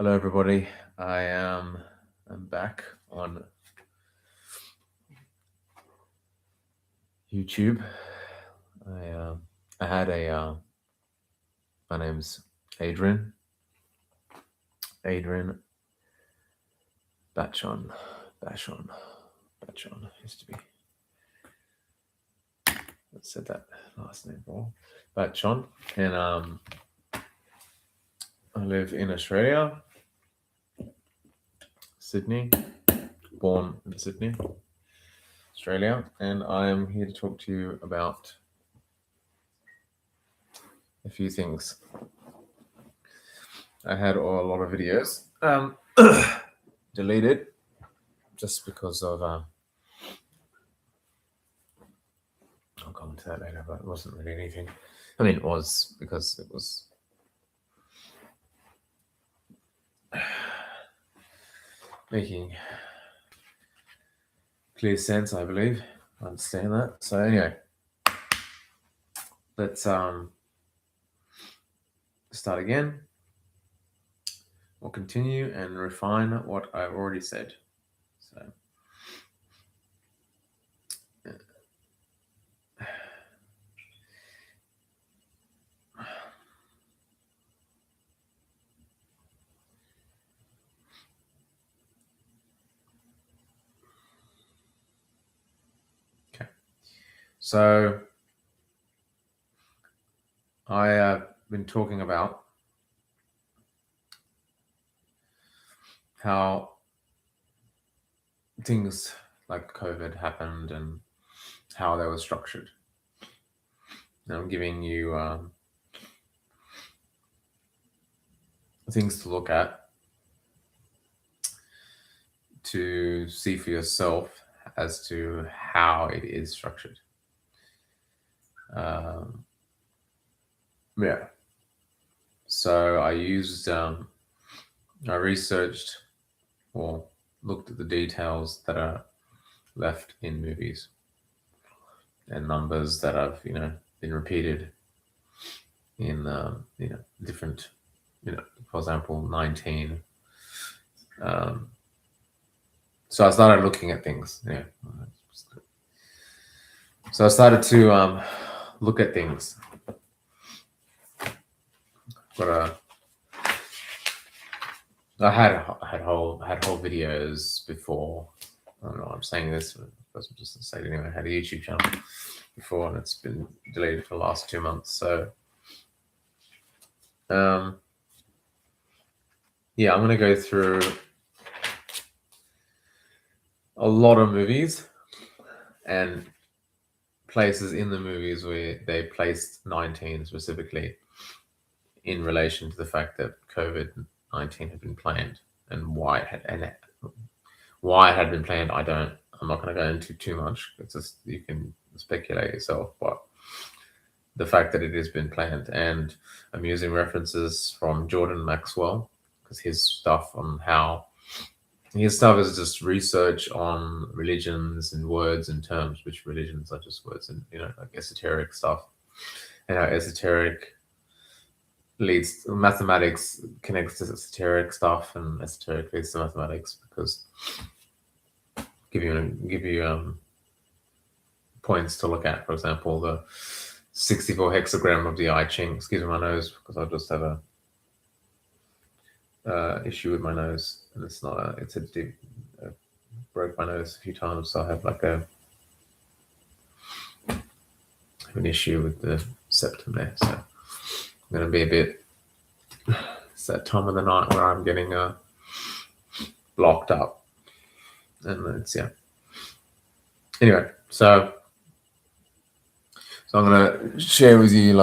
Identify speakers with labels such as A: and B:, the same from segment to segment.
A: Hello, everybody. I'm back on YouTube. I had a. My name's Adrian Batshon used to be. I said that last name wrong. Batshon, and I live in Australia, Sydney. Born in Sydney, Australia, and I am here to talk to you about a few things. I had a lot of videos deleted just because of I'll come to that later, but it wasn't really anything. I mean, it was because it was making clear sense, I believe. I understand that. So anyway, let's start again. We'll continue and refine what I've already said. So okay. So I have been talking about how things like COVID happened and how they were structured. And I'm giving you things to look at to see for yourself as to how it is structured. Yeah. So I used, I researched or looked at the details that are left in movies and numbers that have, been repeated in, different, for example, 19. So I started looking at things. Yeah. So I started to look at things. But I had whole videos before. I don't know. I'm saying this because I'm just saying anyway. I had a YouTube channel before, and it's been deleted for the last 2 months. So, yeah, I'm gonna go through a lot of movies and places in the movies where they placed 19 specifically in relation to the fact that COVID-19 had been planned and why it had been planned. I'm not going to go into too much. It's just, you can speculate yourself, but the fact that it has been planned. And I'm using references from Jordan Maxwell because his stuff is just research on religions and words and terms, which religions are just words and, like esoteric stuff, and how esoteric mathematics connects to esoteric stuff, and esoteric leads to mathematics, because give you points to look at. For example, the 64 hexagram of the I Ching. Excuse me, my nose, because I just have a issue with my nose, and it's not it's a deep. Broke my nose a few times, so I have an issue with the septum there. So I'm going to be a bit. It's that time of the night where I'm getting blocked up, and it's Anyway, so I'm going to share with you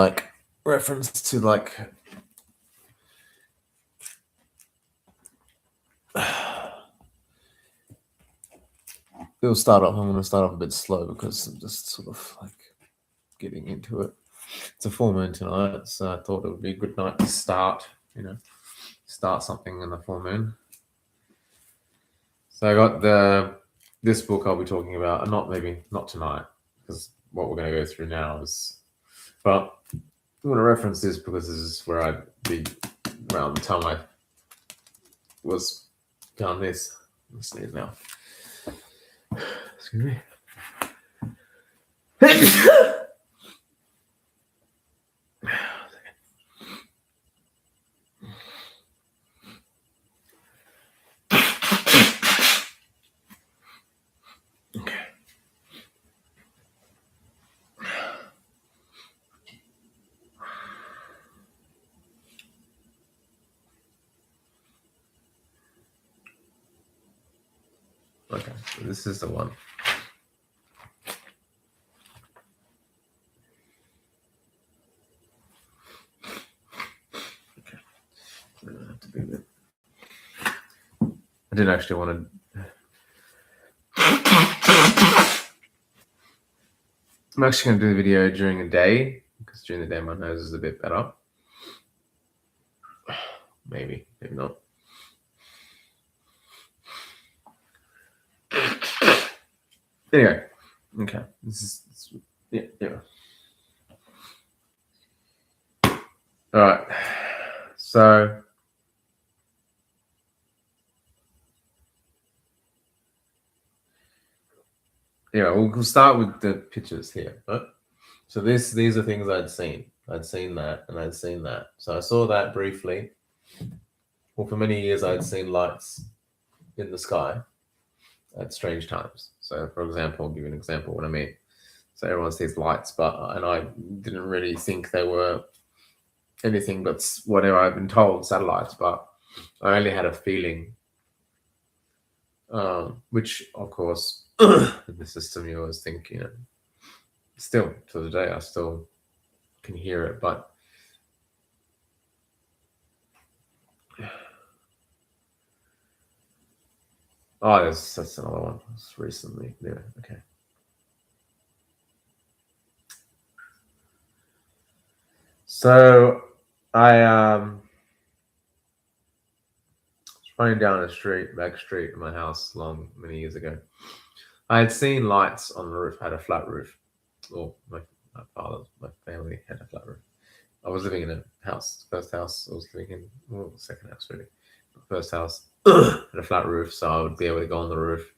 A: reference to I'm going to start off a bit slow because I'm just sort of getting into it. It's a full moon tonight, so I thought it would be a good night to start something in the full moon. So I got this book I'll be talking about, and not tonight, because what we're going to go through now is, but I'm going to reference this because this is where I'd be around the time I was done this. Let's see it now. Excuse me. Okay, so this is the one. Okay. I didn't actually want to. I'm actually going to do the video during the day because during the day my nose is a bit better. Maybe not. Anyway, okay. Yeah. All right. So yeah, we'll start with the pictures here. Right? So these are things I'd seen. I'd seen that and I'd seen that. So I saw that briefly. Well, for many years I'd seen lights in the sky at strange times. So, for example, I'll give you an example what I mean. So everyone sees lights, and I didn't really think they were anything but whatever I've been told, satellites. But I only had a feeling, which of course, in the system you always think, still to the day I still can hear it, but that's another one. It's recently. Yeah, okay. So I was running down a back street in my house many years ago. I had seen lights on the roof, had a flat roof. Or my family had a flat roof. I was living in a house, first house I was living in, well, second house really. First house had a flat roof, so I would be able to go on the roof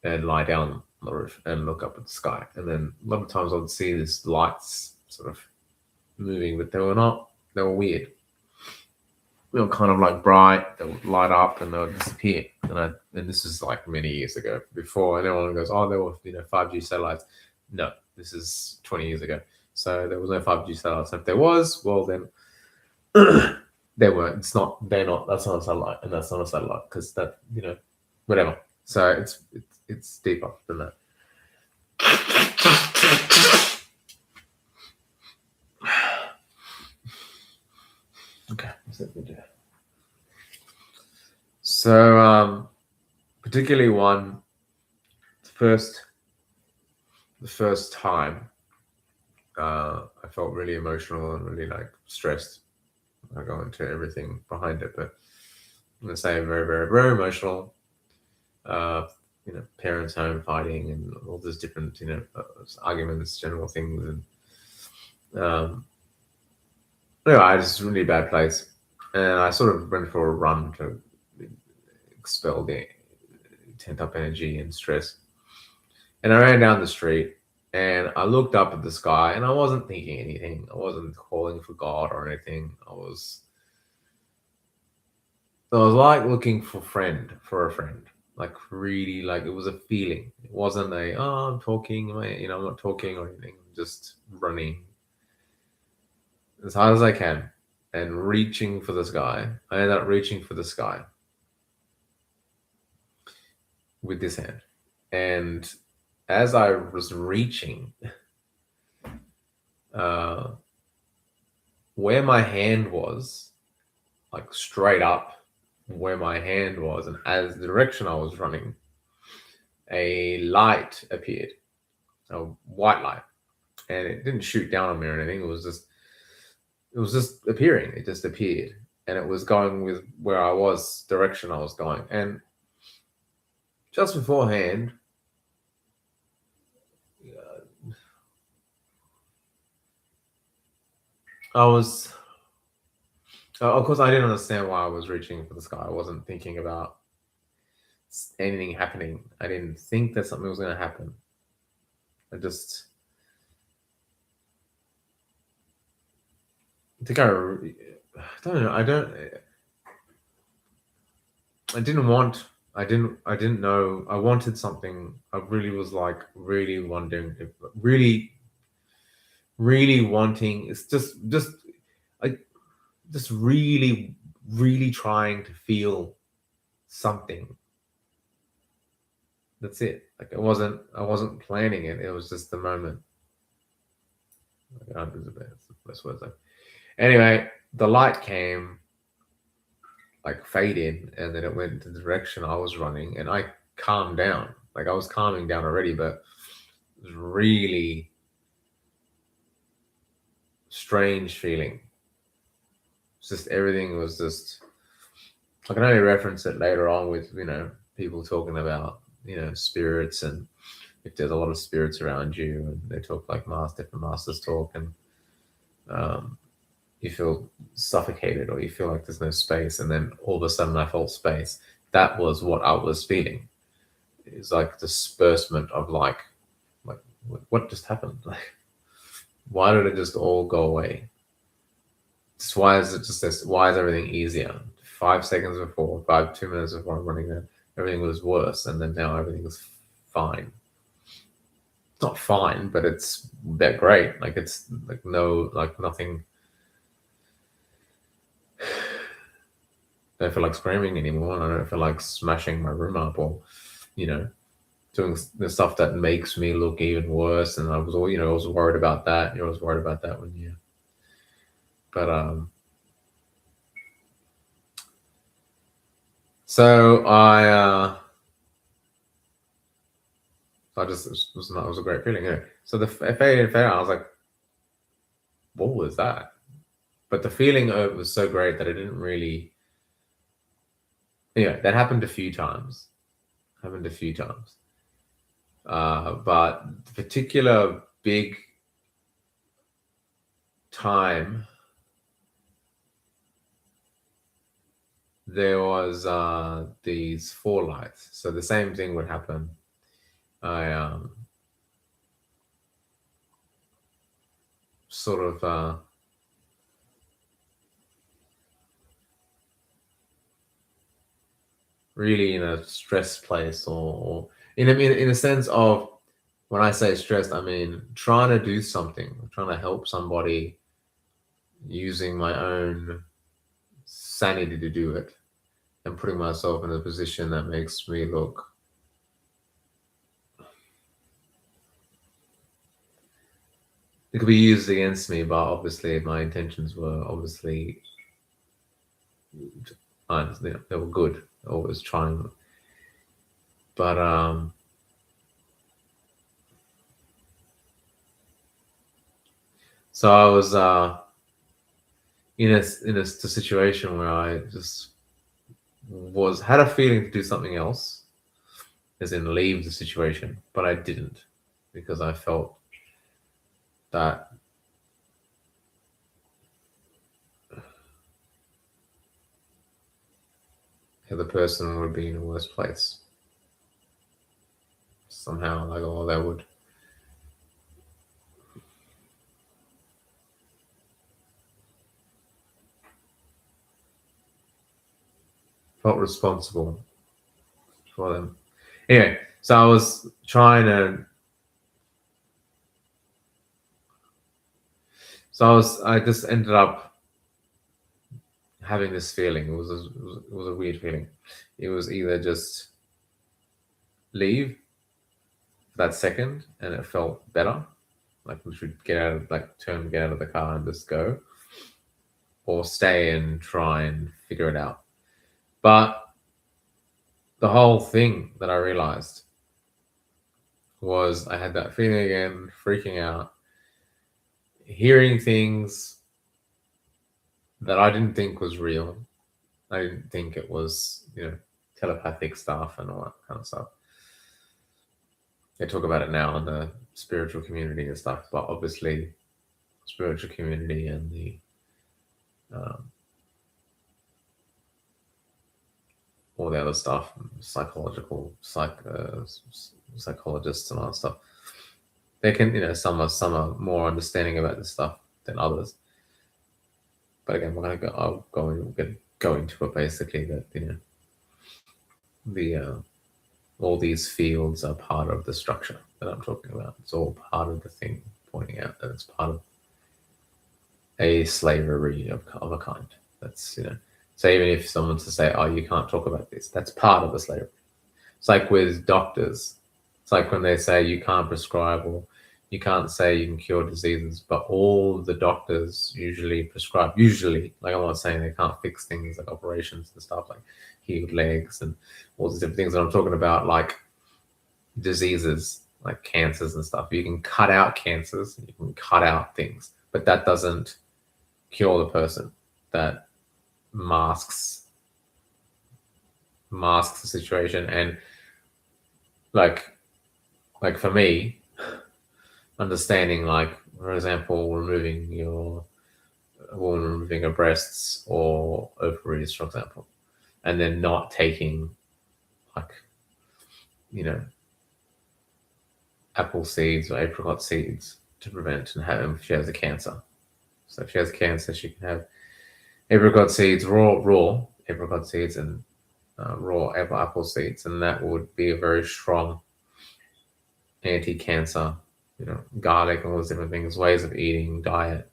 A: and lie down on the roof and look up at the sky. And then a lot of times I would see these lights sort of moving, but they were weird. They were kind of like bright, they would light up and they would disappear. And this is like many years ago, before, and everyone goes, oh, there were 5G satellites. No, this is 20 years ago. So there was no 5G satellites. If there was, well then they weren't. They're not. That's not a satellite, and that's not a satellite because that whatever. So it's deeper than that. Okay, so particularly the first time, I felt really emotional and really like stressed. I go into everything behind it, but I'm gonna say very, very, very emotional. Parents home fighting and all those different, arguments, general things, and I just really bad place, and I sort of went for a run to expel the pent up energy and stress. And I ran down the street, and I looked up at the sky, and I wasn't thinking anything. I wasn't calling for God or anything. I was like looking for a friend, like really, like it was a feeling. It wasn't I'm talking, I'm not talking or anything. Just running as hard as I can and reaching for the sky. I ended up reaching for the sky with this hand. And as I was reaching, where my hand was, like straight up where my hand was, and as the direction I was running, a light appeared, a white light, and it didn't shoot down on me or anything. It was just appearing. It just appeared, and it was going with where I was, direction I was going. And just beforehand, I was Of course, I didn't understand why I was reaching for the sky. I wasn't thinking about anything happening. I didn't think that something was going to happen. I just, I think I don't know. I didn't want, I didn't know. I wanted something. I really was like really wondering, if, really wanting. It's I just really trying to feel something. That's it. Like I wasn't planning it. It was just the moment. Like, that's the best words. Like, anyway, the light came, like faded, and then it went into the direction I was running, and I calmed down. Like I was calming down already, but it was really strange feeling. It's just everything was just. I can only reference it later on with people talking about spirits, and if there's a lot of spirits around you, and they talk like different masters talk, and um, you feel suffocated or you feel like there's no space, and then all of a sudden I felt space. That was what I was feeling. It's like disbursement of like what just happened? Like why did it just all go away? Just why is it just this? Why is everything easier? 5 seconds before, 2 minutes before I'm running there, everything was worse, and then now everything is fine. It's not fine, but it's that great. Like it's like no, like nothing. I don't feel like screaming anymore. I don't feel like smashing my room up or, you know, doing the stuff that makes me look even worse. And I was all, I was worried about that. I was worried about that when you, but so I just it was a great feeling. Yeah. So the faded out. I was like, what was that? But the feeling of it was so great that I didn't really. Yeah, that happened a few times. Happened a few times. But the particular big time, there was these four lights. So the same thing would happen. I sort of really in a stressed place, or in a sense of when I say stressed, I mean trying to do something, trying to help somebody using my own sanity to do it, and putting myself in a position that makes me look. It could be used against me, but obviously my intentions were obviously, they were good. Always trying, but so I was in a situation where I just had a feeling to do something else, as in leave the situation, but I didn't because I felt that the other person would be in a worse place somehow. Like, oh, they would. Felt responsible for them. Anyway, so I was trying to. I just ended up having this feeling. It was a weird feeling. It was either just leave that second, and it felt better. Like we should get out of the car and just go, or stay and try and figure it out. But the whole thing that I realized was I had that feeling again, freaking out, hearing things that I didn't think was real. I didn't think it was, telepathic stuff and all that kind of stuff. They talk about it now in the spiritual community and stuff, but obviously, spiritual community and the all the other stuff, psychologists and all that stuff. They can, some are more understanding about this stuff than others. But again, I'll go into it basically that the all these fields are part of the structure that I'm talking about. It's all part of the thing, pointing out that it's part of a slavery of a kind. That's So even if someone's to say, "Oh, you can't talk about this," that's part of the slavery. It's like with doctors. It's like when they say you can't prescribe or you can't say you can cure diseases, but all the doctors usually prescribe. Usually, like I'm not saying they can't fix things like operations and stuff, like healed legs and all these different things that I'm talking about, like diseases, like cancers and stuff. You can cut out cancers, you can cut out things, but that doesn't cure the person. That masks the situation. And like for me, understanding, like for example, removing her breasts or ovaries, for example, and then not taking like apple seeds or apricot seeds to prevent and have, if she has a cancer. So if she has cancer, she can have apricot seeds, raw apricot seeds, and raw apple seeds, and that would be a very strong anti-cancer, garlic and all those different things, ways of eating, diet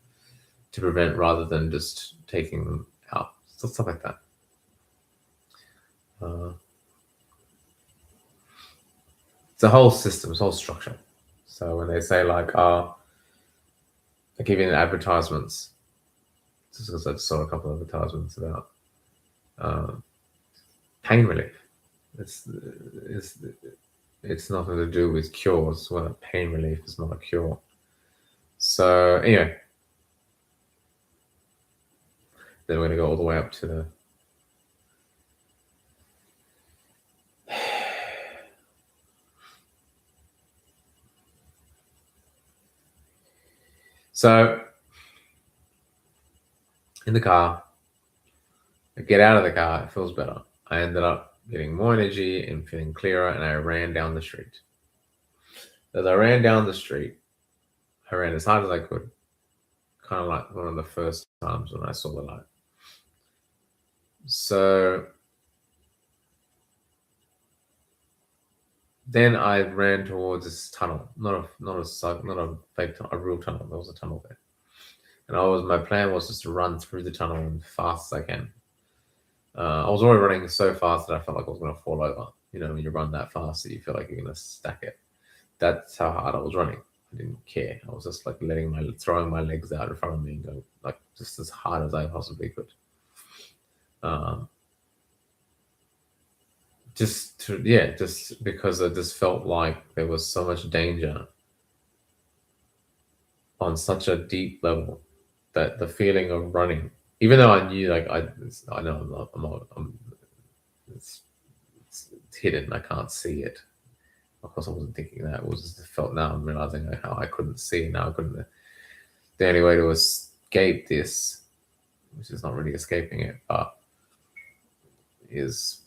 A: to prevent, rather than just taking them out, stuff like that. It's a whole system, it's a whole structure. So when they say like, I give you advertisements, just because I saw a couple of advertisements about pain relief. It's nothing to do with cures. Well, pain relief is not a cure. So anyway, then we're going to go all the way up to the So in the car, I get out of the car, it feels better. I ended up getting more energy and feeling clearer, and I ran down the street. As I ran down the street, I ran as hard as I could, kind of like one of the first times when I saw the light. So then I ran towards this tunnel, not a fake tunnel, a real tunnel. There was a tunnel there, and my plan was just to run through the tunnel as fast as I can. I was already running so fast that I felt like I was going to fall over. When you run that fast, that you feel like you're going to stack it. That's how hard I was running. I didn't care. I was just like throwing my legs out in front of me and going like just as hard as I possibly could. Just because I just felt like there was so much danger on such a deep level that the feeling of running, even though I knew, like I know it's hidden, I can't see it. Of course, I wasn't thinking that. It was just felt. Now I'm realizing how I couldn't see. Now I couldn't. The only way to escape this, which is not really escaping it, but is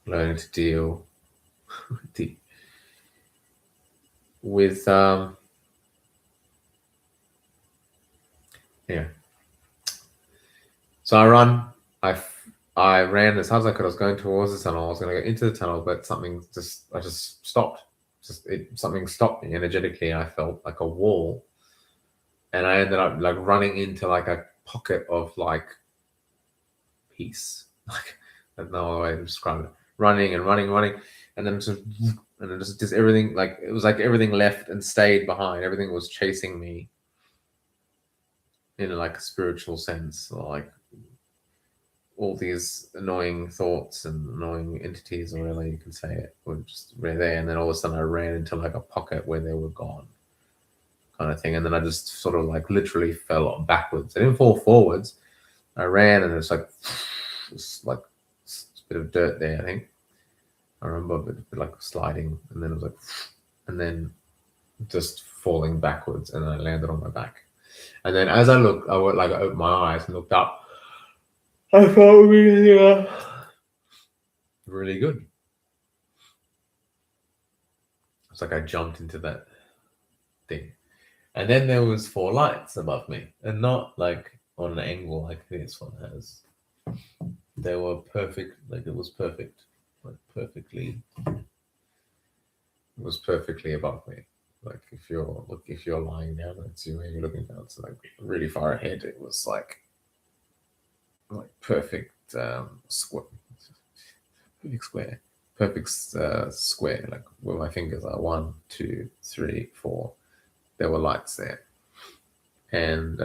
A: learning to deal with So I run. I ran as hard as I could. I was going towards the tunnel. I was going to go into the tunnel, but I just stopped. Something stopped me energetically. I felt like a wall, and I ended up like running into like a pocket of like peace. Like I don't know how to describe it. Running, and then just everything. Like it was like everything left and stayed behind. Everything was chasing me in like a spiritual sense, like all these annoying thoughts and annoying entities, or whatever you can say it, were just right there. And then all of a sudden I ran into like a pocket where they were gone, kind of thing. And then I just sort of like literally fell backwards. I didn't fall forwards. I ran, and it's like a bit of dirt there, I think. I remember a bit like sliding, and then it was like, and then just falling backwards, and then I landed on my back. And then as I looked, I would like open my eyes and looked up. I felt really good. It's like I jumped into that thing. And then there was 4 lights above me, and not like on an angle like this one has. They were perfect, like it was perfect, like perfectly. It was perfectly above me. Like if you're lying down, it's you and you're looking down, so like really far ahead. It was like perfect square, perfect square, perfect square. Like where my fingers are, 1, 2, 3, 4. There were lights there, and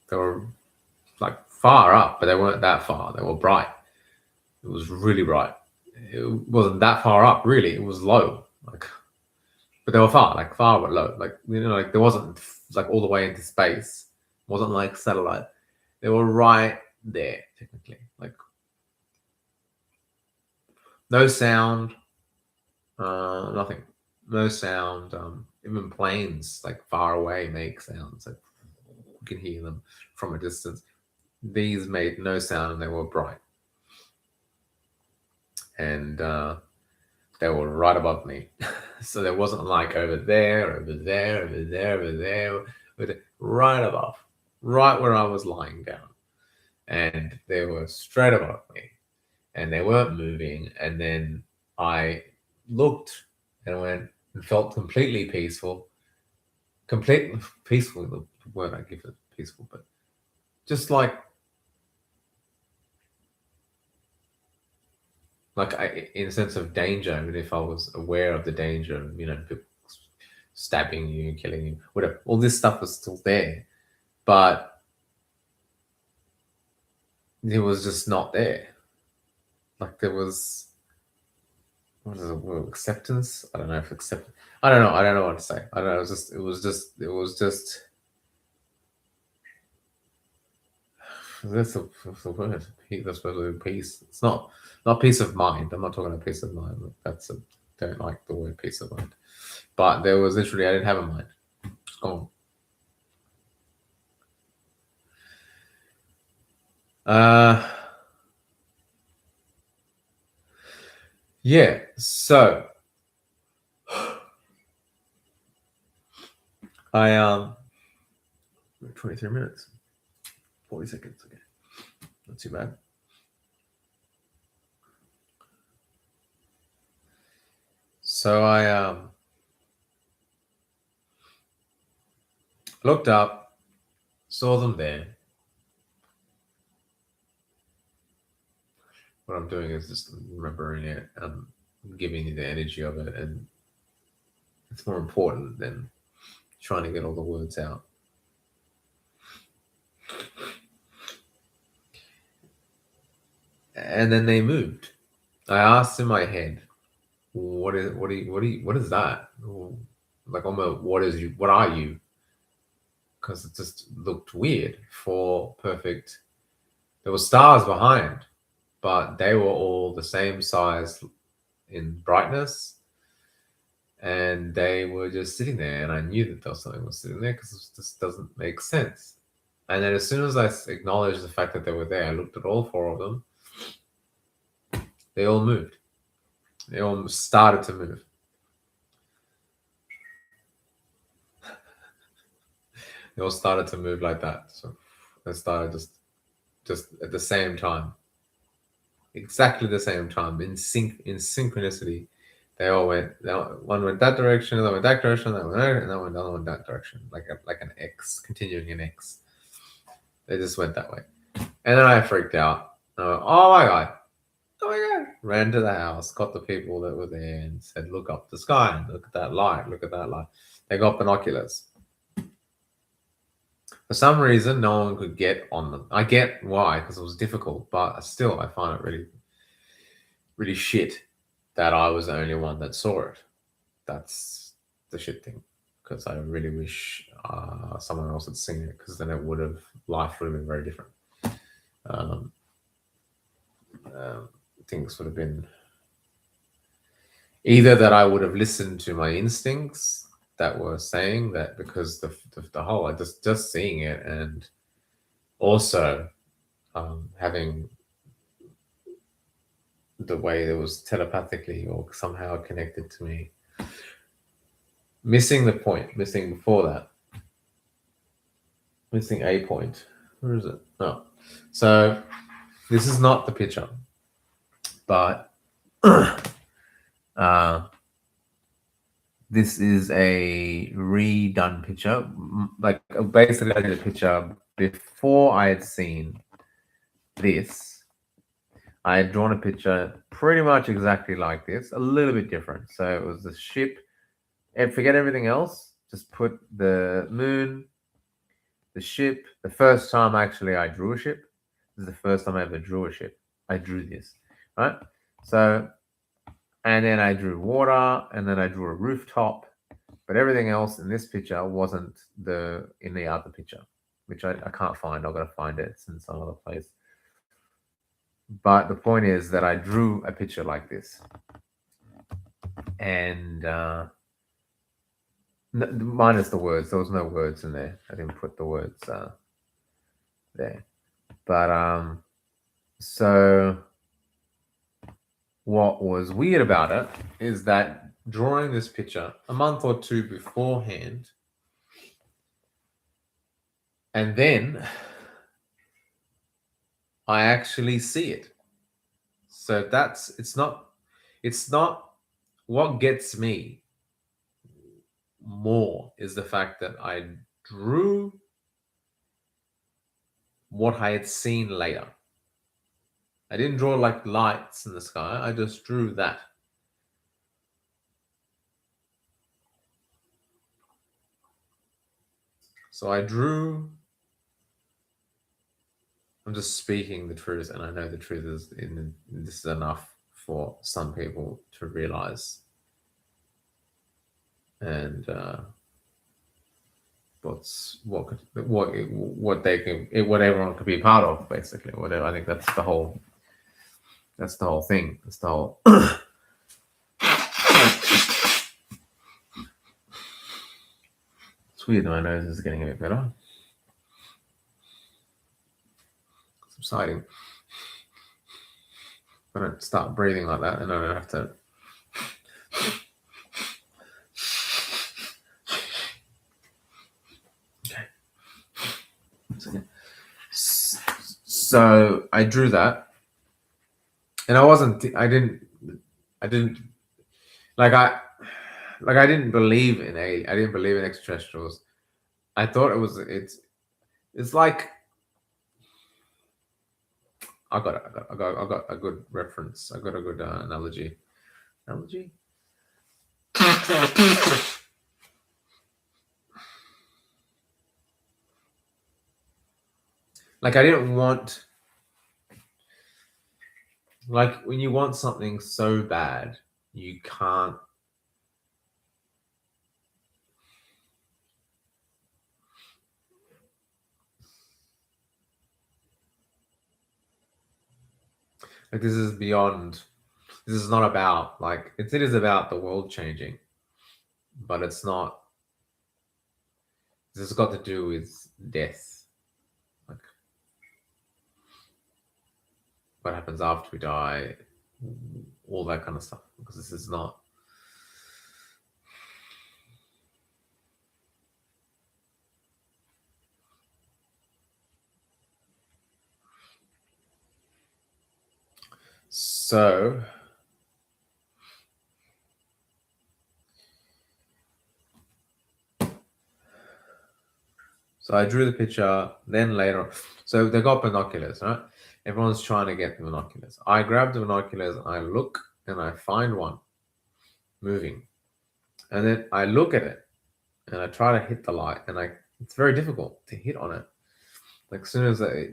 A: they were like far up, but they weren't that far. They were bright. It was really bright. It wasn't that far up, really. It was low, like, but they were far, like far but low. Like like there wasn't like all the way into space. It wasn't like satellite. They were right there, technically. Like no sound, nothing, no sound. Even planes like far away make sounds. Like you can hear them from a distance. These made no sound, and they were bright, and they were right above me. So there wasn't like over there, over there, over there, over there, but right above, right where I was lying down. And they were straight above me, and they weren't moving. And then I looked and went and felt completely peaceful. Completely peaceful, the word I give it, peaceful, but just like in a sense of danger. I mean, if I was aware of the danger, people stabbing you, killing you, whatever, all this stuff was still there, but it was just not there. Like there was, what is it? Acceptance? I don't know if accept. I don't know. I don't know what to say. I don't know. It was just. That's the word. That's supposed to be peace. It's not peace of mind. I'm not talking about peace of mind. Don't like the word peace of mind. But there was literally, I didn't have a mind. It's gone. Yeah. So I 23 minutes, 40 seconds. Okay, not too bad. So I looked up, saw them there. What I'm doing is just remembering it and giving you the energy of it, and it's more important than trying to get all the words out. And then they moved. I asked in my head, what is that? Like almost, what are you? Because it just looked weird. 4 perfect. There were stars behind, but they were all the same size in brightness, and they were just sitting there. And I knew that there was something was sitting there because it just doesn't make sense. And then as soon as I acknowledged the fact that they were there, I looked at all 4 of them. They all moved. They all started to move. They all started to move like that. So they started just at the same time, exactly the same time, in synchronicity. They all went. One went that direction, that went that direction, that went there, and that went the other one that direction, like an X, continuing an X. They just went that way, and then I freaked out. Oh my god! Oh my god! Ran to the house, got the people that were there, and said, "Look up the sky and look at that light. Look at that light." They got binoculars. For some reason, no one could get on them. I get why, because it was difficult, but still, I find it really, really shit that I was the only one that saw it. That's the shit thing, because I really wish someone else had seen it, because then life would have been very different. Things would have been either that I would have listened to my instincts that were saying that because the whole like just seeing it, and also having the way it was telepathically or somehow connected to me. Missing the point, missing before that, missing a point. Where is it? Oh, so this is not the picture, but this is a redone picture. Like basically, I did a picture before I had seen this. I had drawn a picture pretty much exactly like this, a little bit different. So it was the ship, and forget everything else. Just put the moon, the ship. The first time actually I drew a ship. This is the first time I ever drew a ship. I drew this, right? So, and then I drew water, and then I drew a rooftop. But everything else in this picture wasn't in the other picture, which I can't find. I've got to find it. It's in some other place. But the point is that I drew a picture like this. And minus the words. There was no words in there. I didn't put the words there. But so what was weird about it is that drawing this picture a month or two beforehand, and then I actually see it. So it's not what gets me more is the fact that I drew what I had seen later. I didn't draw like lights in the sky. I just drew that. So I drew. I'm just speaking the truth, and I know the truth is this is enough for some people to realize. And what they can, what everyone could be part of, basically. Whatever. I think that's the whole thing. That's the whole. It's weird. My nose is getting a bit better. Subsiding. I don't start breathing like that, and I don't have to. Okay. So I drew that, and I didn't believe in I didn't believe in extraterrestrials. I thought it's like I got a good reference. I got a good analogy. Like I didn't want, like when you want something so bad, you can't. Like this is beyond. This is not about like it is about the world changing, but it's not. This has got to do with death, like what happens after we die, all that kind of stuff. Because this is not. So I drew the picture, then later. So they got binoculars, right? Everyone's trying to get the binoculars. I grab the binoculars, I look, and I find one moving. And then I look at it, and I try to hit the light, and it's very difficult to hit on it. Like as soon as I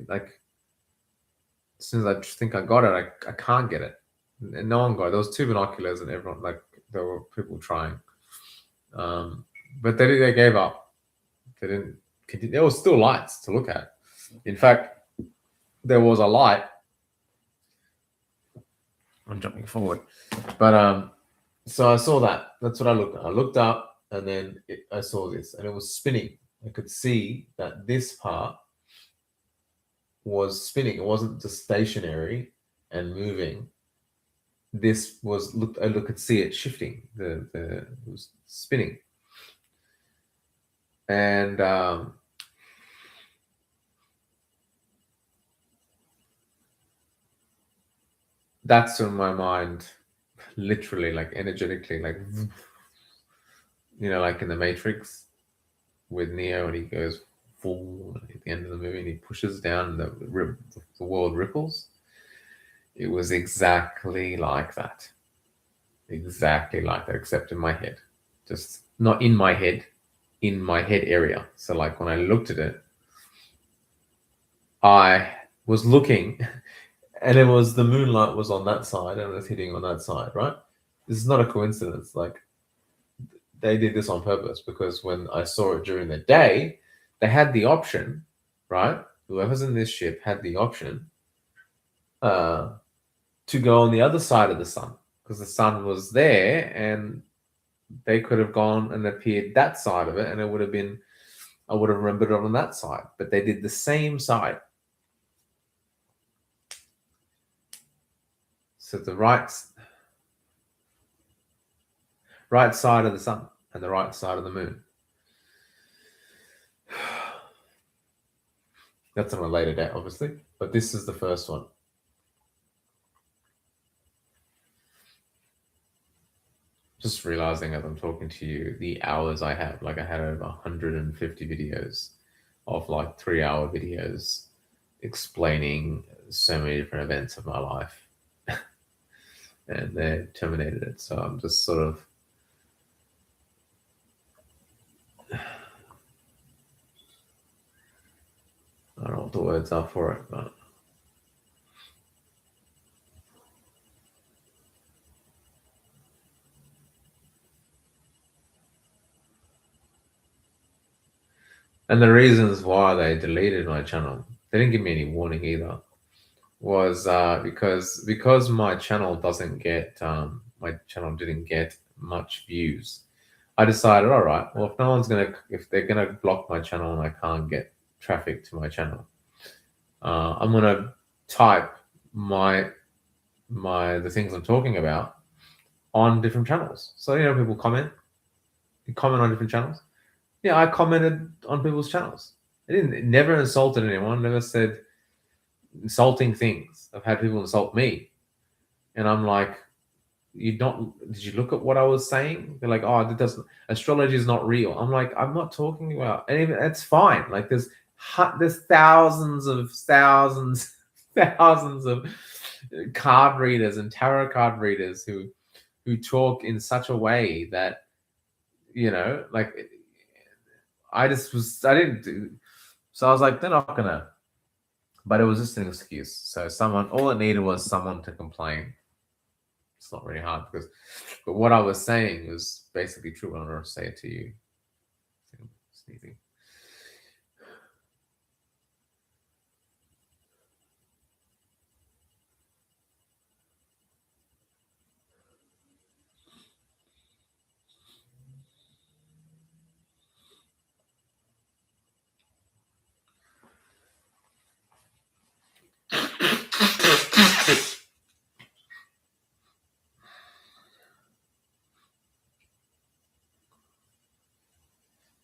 A: think I got it, I can't get it. And no one got it. There was two binoculars, and everyone, like, there were people trying. But they gave up. They didn't continue. There was still lights to look at. In fact, there was a light. I'm jumping forward. But so I saw that. That's what I looked at. I looked up, and then I saw this, and it was spinning. I could see that this part was spinning. It wasn't just stationary and moving. This was I could see it shifting. It was spinning, and that's when my mind, literally, like energetically, like like in the Matrix with Neo, and he goes full at the end of the movie, and he pushes down, and the world ripples. It was exactly like that. Exactly like that, except in my head. Just not in my head, in my head area. So like when I looked at it, I was looking, and it was the moonlight was on that side and it was hitting on that side, right? This is not a coincidence. Like they did this on purpose, because when I saw it during the day, they had the option, right? Whoever's in this ship had the option to go on the other side of the sun, because the sun was there, and they could have gone and appeared that side of it, and it would have been, I would have remembered it on that side. But they did the same side. So the right side of the sun and the right side of the moon. That's on a later date, obviously, but this is the first one. Just realizing as I'm talking to you, the hours I have, like I had over 150 videos of like 3-hour videos explaining so many different events of my life. And they terminated it. So I'm just sort of, I don't know what the words are for it, but and the reasons why they deleted my channel, they didn't give me any warning either, was because my channel doesn't get my channel didn't get much views. I decided, all right, well, if they're gonna block my channel and I can't get traffic to my channel, I'm gonna type the things I'm talking about on different channels. So people comment on different channels. Yeah, I commented on people's channels. It never insulted anyone. Never said insulting things. I've had people insult me, and I'm like, did you look at what I was saying? They're like, oh, astrology is not real. I'm like, I'm not talking about, and even that's fine. Like there's thousands of card readers and tarot card readers who talk in such a way that like I didn't do. So I was like, they're not gonna. But it was just an excuse. So all it needed was someone to complain. It's not really hard but what I was saying was basically true. I'm going to say it to you. Sneezing.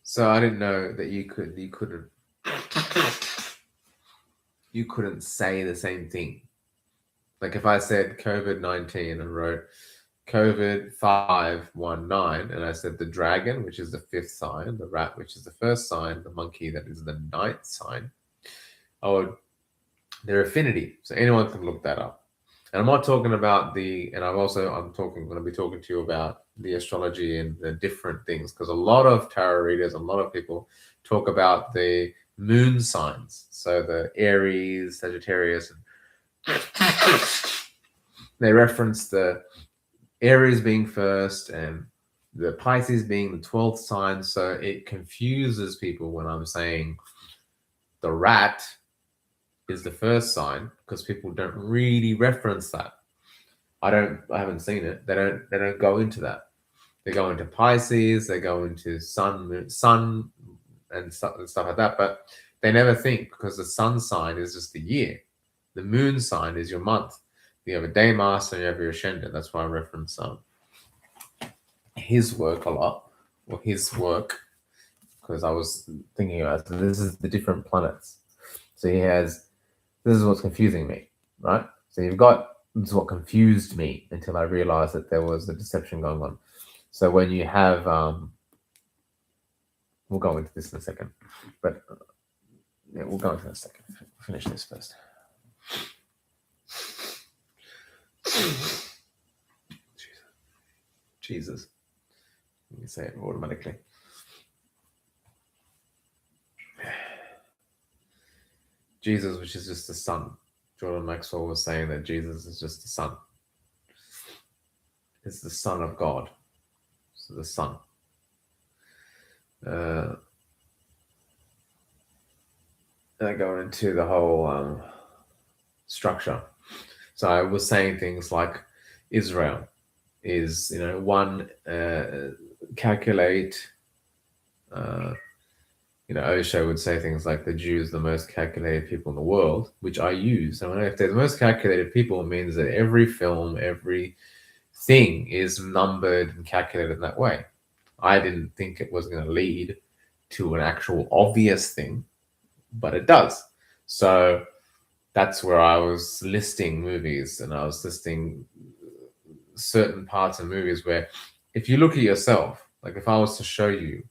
A: So I didn't know that you couldn't say the same thing. Like if I said COVID-19 and wrote COVID 519, and I said the dragon, which is the 5th sign, the rat, which is the 1st sign, the monkey, that is the 9th sign, their affinity. So anyone can look that up. And I'm not talking about I'm going to be talking to you about the astrology and the different things, because a lot of tarot readers, a lot of people talk about the moon signs. So the Aries, Sagittarius, they reference the Aries being first and the Pisces being the 12th sign. So it confuses people when I'm saying the rat is the 1st sign, because people don't really reference that. I haven't seen it. They don't go into that. They go into Pisces, they go into sun and stuff like that. But they never think, because the sun sign is just the year. The moon sign is your month. You have a day master and you have your ascendant. That's why I reference his work a lot, or his work, because I was thinking about it. So this is the different planets. So this is what's confusing me, right? So this is what confused me until I realized that there was a deception going on. So when you have, we'll go into this in a second, but yeah, we'll go into that in a second. Finish this first. Jesus. Let me say it automatically. Jesus, which is just the sun. Jordan Maxwell was saying that Jesus is just the sun. It's the Son of God. So the sun. I go into the whole structure. So I was saying things like Israel is, one, calculate. Osho would say things like the Jews, the most calculated people in the world, which I use. And if they're the most calculated people, it means that every film, every thing is numbered and calculated in that way. I didn't think it was going to lead to an actual obvious thing, but it does. So that's where I was listing movies, and I was listing certain parts of movies where, if you look at yourself, like if I was to show you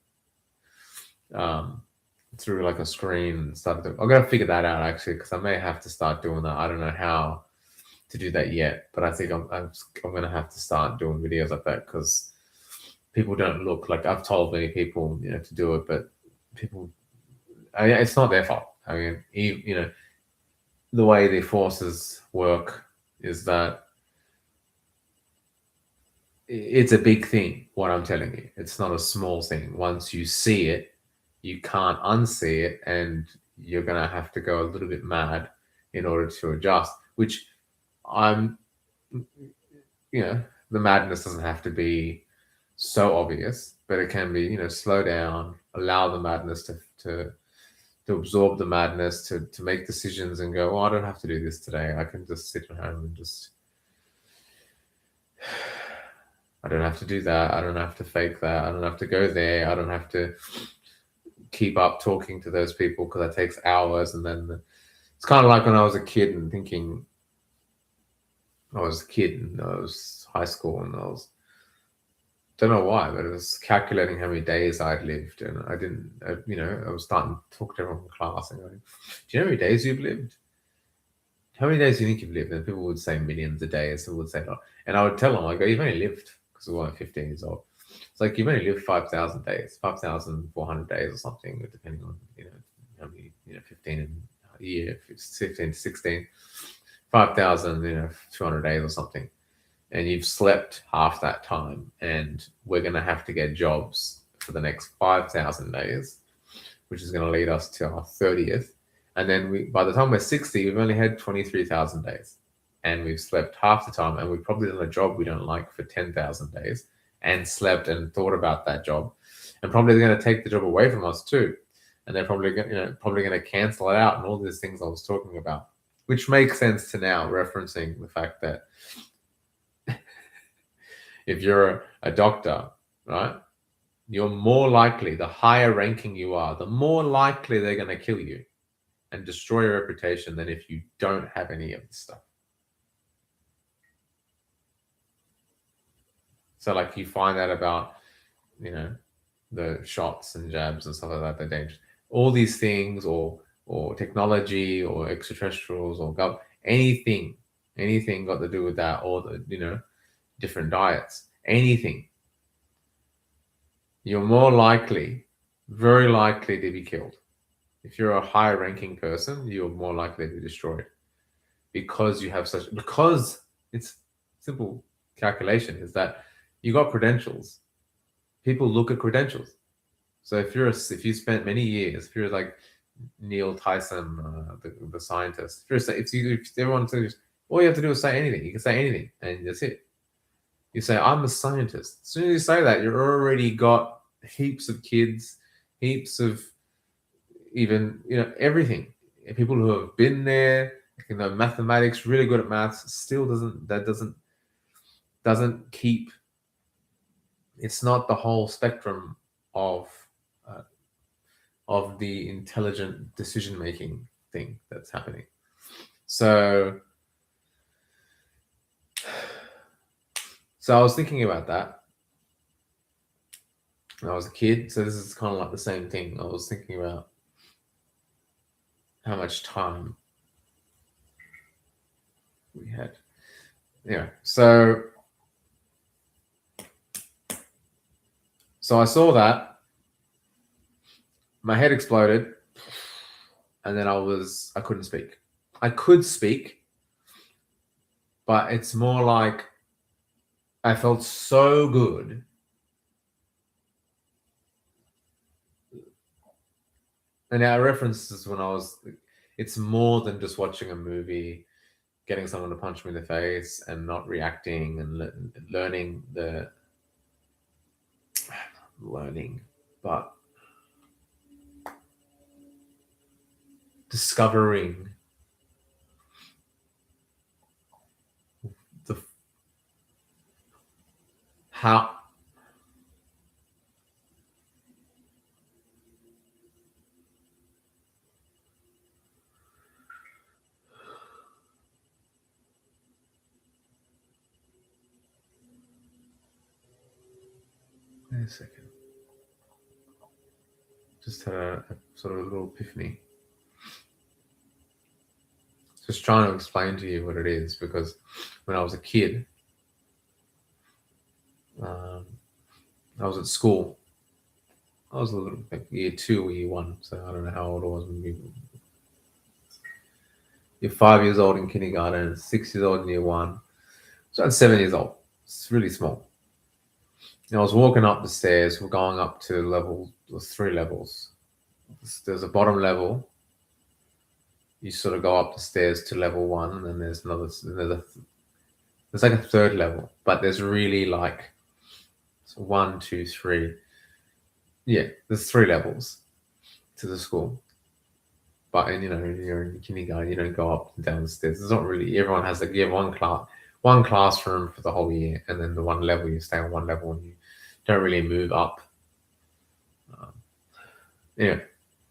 A: through like a screen and stuff, I'm going to figure that out actually, because I may have to start doing that. I don't know how to do that yet, but I think I'm going to have to start doing videos like that, because people don't look like, I've told many people, to do it, but people, it's not their fault. I mean, the way the forces work is that it's a big thing, what I'm telling you. It's not a small thing. Once you see it, you can't unsee it, and you're going to have to go a little bit mad in order to adjust, which the madness doesn't have to be so obvious, but it can be, slow down, allow the madness to absorb the madness, to make decisions and go, I don't have to do this today. I can just sit at home and just, I don't have to do that. I don't have to fake that. I don't have to go there. I don't have to keep up talking to those people, because that takes hours. And then it's kind of like when I was a kid and thinking, I was high school, and don't know why, but it was calculating how many days I'd lived, and I was starting to talk to everyone in class and going, do you know how many days you've lived? How many days do you think you've lived? And people would say millions of days. Some would say, and I would tell them, I go, you've only lived, because we were 15 years old. It's like, you've only lived 5,000 days, 5,400 days or something, depending on, how many, 15 in a year, 15 to 16, 5,200 days or something. And you've slept half that time, and we're going to have to get jobs for the next 5,000 days, which is going to lead us to our 30th. And then by the time we're 60, we've only had 23,000 days, and we've slept half the time, and we've probably done a job we don't like for 10,000 days, and slept and thought about that job, and probably they're going to take the job away from us too. And they're probably going to cancel it out, and all these things I was talking about, which makes sense to now, referencing the fact that if you're a doctor, right, you're more likely, the higher ranking you are, the more likely they're going to kill you and destroy your reputation than if you don't have any of this stuff. So like, you find out about, the shots and jabs and stuff like that, they're dangerous. All these things, or technology, or extraterrestrials, or anything got to do with that, or the, different diets, anything, you're more likely, very likely, to be killed. If you're a high ranking person, you're more likely to be destroyed, because it's simple calculation is that you got credentials. People look at credentials. So if you spent many years, if you're like Neil Tyson, the scientist, if everyone says, all you have to do is say anything. You can say anything, and that's it. You say, I'm a scientist. As soon as you say that, you're already got heaps of kids, heaps of even, everything. People who have been there, mathematics, really good at maths, still doesn't keep. It's not the whole spectrum of uh, the intelligent decision making thing that's happening. So I was thinking about that when I was a kid. So this is kind of like the same thing. I was thinking about how much time we had. Yeah. So I saw that. My head exploded, and then I couldn't speak. I could speak, but it's more like I felt so good. And our references when it's more than just watching a movie, getting someone to punch me in the face and not reacting, and learning but discovering the how. Wait a second. Just had a sort of a little epiphany. Just trying to explain to you what it is, because when I was a kid, I was at school. I was a little like year 2 or year 1, so I don't know how old I was when you're 5 years old in kindergarten, 6 years old in year 1. So I'm 7 years old. It's really small. And I was walking up the stairs. We're going up to 3 levels. There's a bottom level. You sort of go up the stairs to level 1, and then there's like a third level, but there's really like 1, 2, 3. Yeah, there's 3 levels to the school. But you're in kindergarten, you don't go up and down the stairs. It's not really. Everyone has one classroom for the whole year, and then the one level, you stay on one level and you don't really move up. Yeah.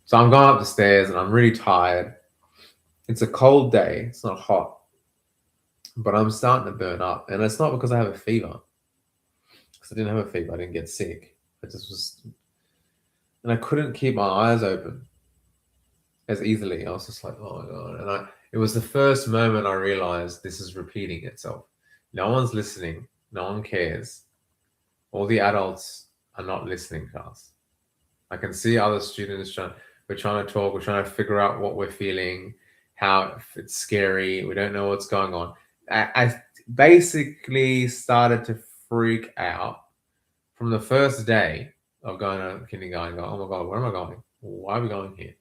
A: So I'm going up the stairs and I'm really tired. It's a cold day. It's not hot, but I'm starting to burn up, and it's not because I have a fever. Because I didn't have a fever, I didn't get sick. I just was, and I couldn't keep my eyes open as easily. I was just like, oh my god! And it was the first moment I realized this is repeating itself. No one's listening. No one cares. All the adults are not listening to us. I can see other students we're trying to talk. We're trying to figure out what we're feeling, how it's scary. We don't know what's going on. I basically started to freak out from the first day of going to kindergarten. Going, oh my god, where am I going? Why are we going here?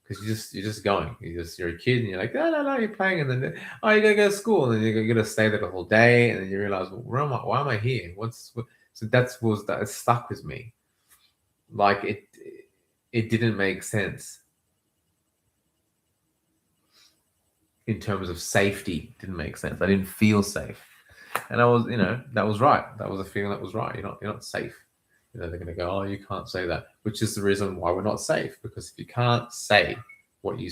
A: Because you're just going. You're a kid, and you're like, no, you're playing, and then you gotta go to school, and then you're gonna stay there the whole day, and then you realize, well, why am I here? So that stuck with me. Like it didn't make sense in terms of safety. It didn't make sense. I didn't feel safe, and I was, that was right. That was a feeling that was right. You're not safe. They're going to go, oh, you can't say that, which is the reason why we're not safe. Because if you can't say what you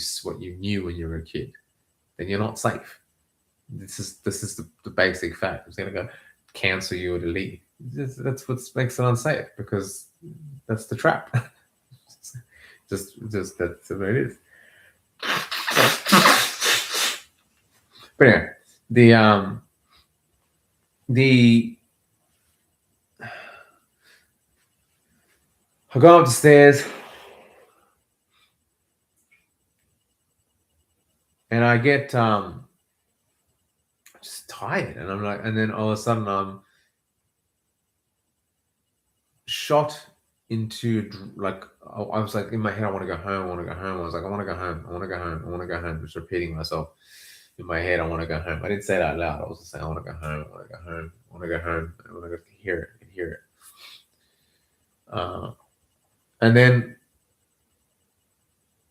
A: knew when you were a kid, then you're not safe. This is the basic fact. It's going to go cancel you or delete. That's what makes it unsafe, because that's the trap. just that's the way it is. But anyway, I go up the stairs and I get just tired, and I'm like, and then all of a sudden I'm shot into, like, I was like in my head, I want to go home. I want to go home. I was like, I want to go home. I want to go home. I want to go home. Just repeating myself. in my head, I want to go home. I didn't say it out loud. I was just saying, I want to go home. I want to go home. I want to go home. I want to hear it. I hear it. And then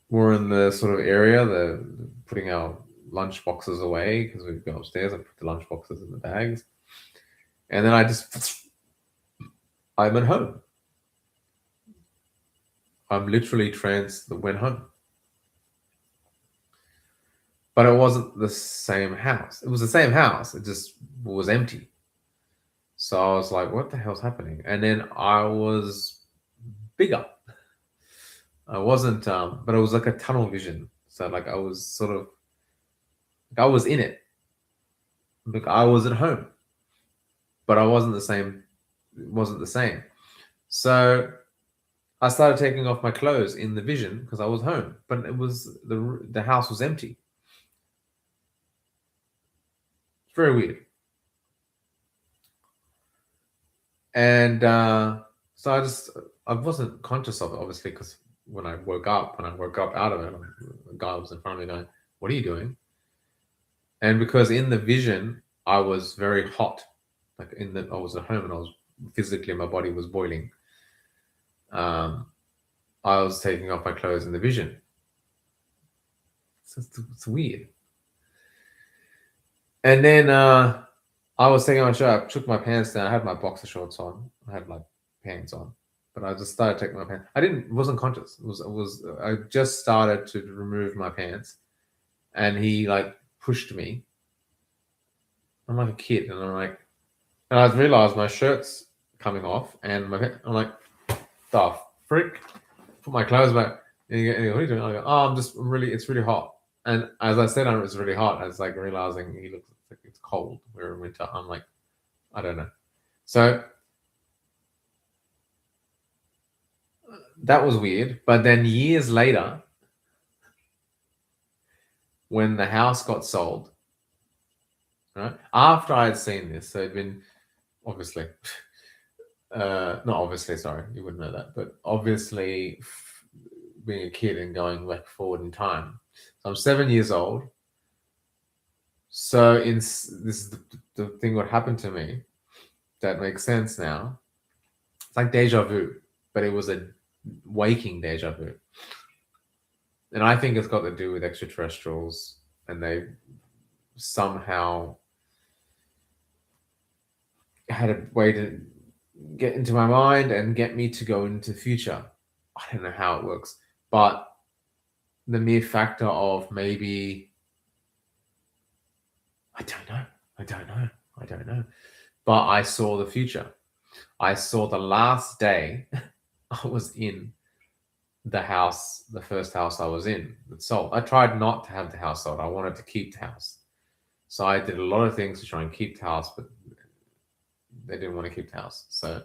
A: we're in the sort of area, the putting our lunch boxes away because we go upstairs and put the lunch boxes in the bags. And then I'm at home. I'm literally went home. But it wasn't the same house. It was the same house. It just was empty. So I was like, what the hell's happening? And then I was bigger. I wasn't, but it was like a tunnel vision. So like I was sort of, like I was in it. Like I was at home, but I wasn't the same. It wasn't the same. So I started taking off my clothes in the vision because I was home, but it was the house was empty. It's very weird. And so I wasn't conscious of it, obviously, because when I woke up out of it, a guy was in front of me going, "What are you doing?" And because in the vision, I was very hot. Like I was at home and I was physically, my body was boiling. I was taking off my clothes in the vision. So it's weird. And then I was taking my shirt, I took my pants down. I had my boxer shorts on. I had my pants on, but I just started taking my pants. Wasn't conscious. I just started to remove my pants, and he like pushed me. I'm like a kid, and I realized my shirt's coming off, and I'm like, the frick? Put my clothes back. And he goes, what are you doing? I go, oh, it's really hot. And as I said, it's really hot. I was like realizing he looks like it's cold. We're in winter. I'm like, I don't know. So that was weird. But then years later, when the house got sold, right after I had seen this, so it'd been obviously, not obviously, sorry, you wouldn't know that, but obviously being a kid and going back forward in time. So I'm 7 years old. So this is the thing what happened to me that makes sense now. It's like deja vu, but it was a waking deja vu. And I think it's got to do with extraterrestrials, and they somehow had a way to get into my mind and get me to go into the future. I don't know how it works, but the mere factor of maybe, I don't know. But I saw the future. I saw the last day I was in the house, the first house I was in that sold. I tried not to have the house sold. I wanted to keep the house. So I did a lot of things to try and keep the house, but they didn't want to keep the house. So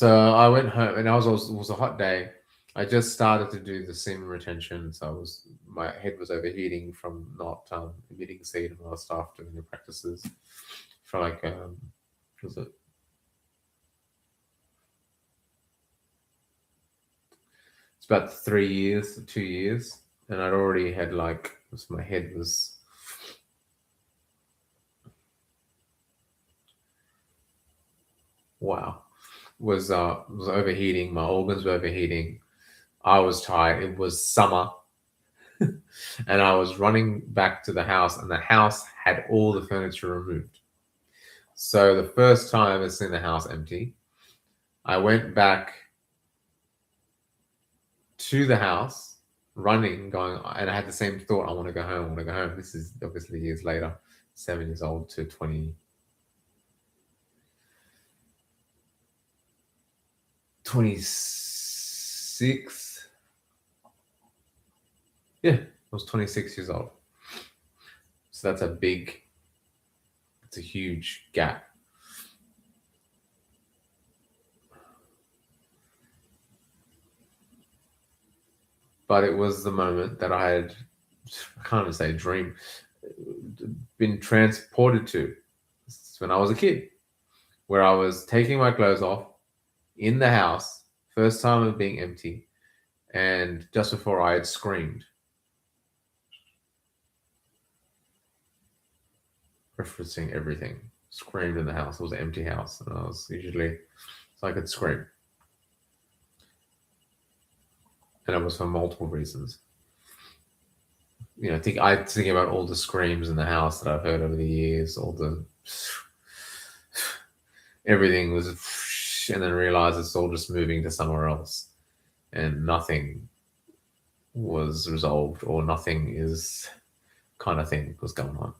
A: I went home, and it was a hot day. I just started to do the semen retention, so my head was overheating from not emitting seed and all that stuff, doing the practices for like was it? It's about 2 years, and I'd already had my head was was overheating. My organs were overheating. I was tired. It was summer. And I was running back to the house, and the house had all the furniture removed. So the first time I'd seen the house empty, I went back to the house running, going, and I had the same thought, I want to go home. This is obviously years later, 7 years old to 26. Yeah, I was 26 years old. So it's a huge gap. But it was the moment that I had, I can't even say dream, been transported to when I was a kid, where I was taking my clothes off in the house, first time of being empty, And just before I had screamed, referencing everything, screamed in the house. It was an empty house, and I was usually, so I could scream. And it was for multiple reasons. I think about all the screams in the house that I've heard over the years, all the everything was, and then realize it's all just moving to somewhere else, and nothing was resolved, or nothing is kind of thing was going on.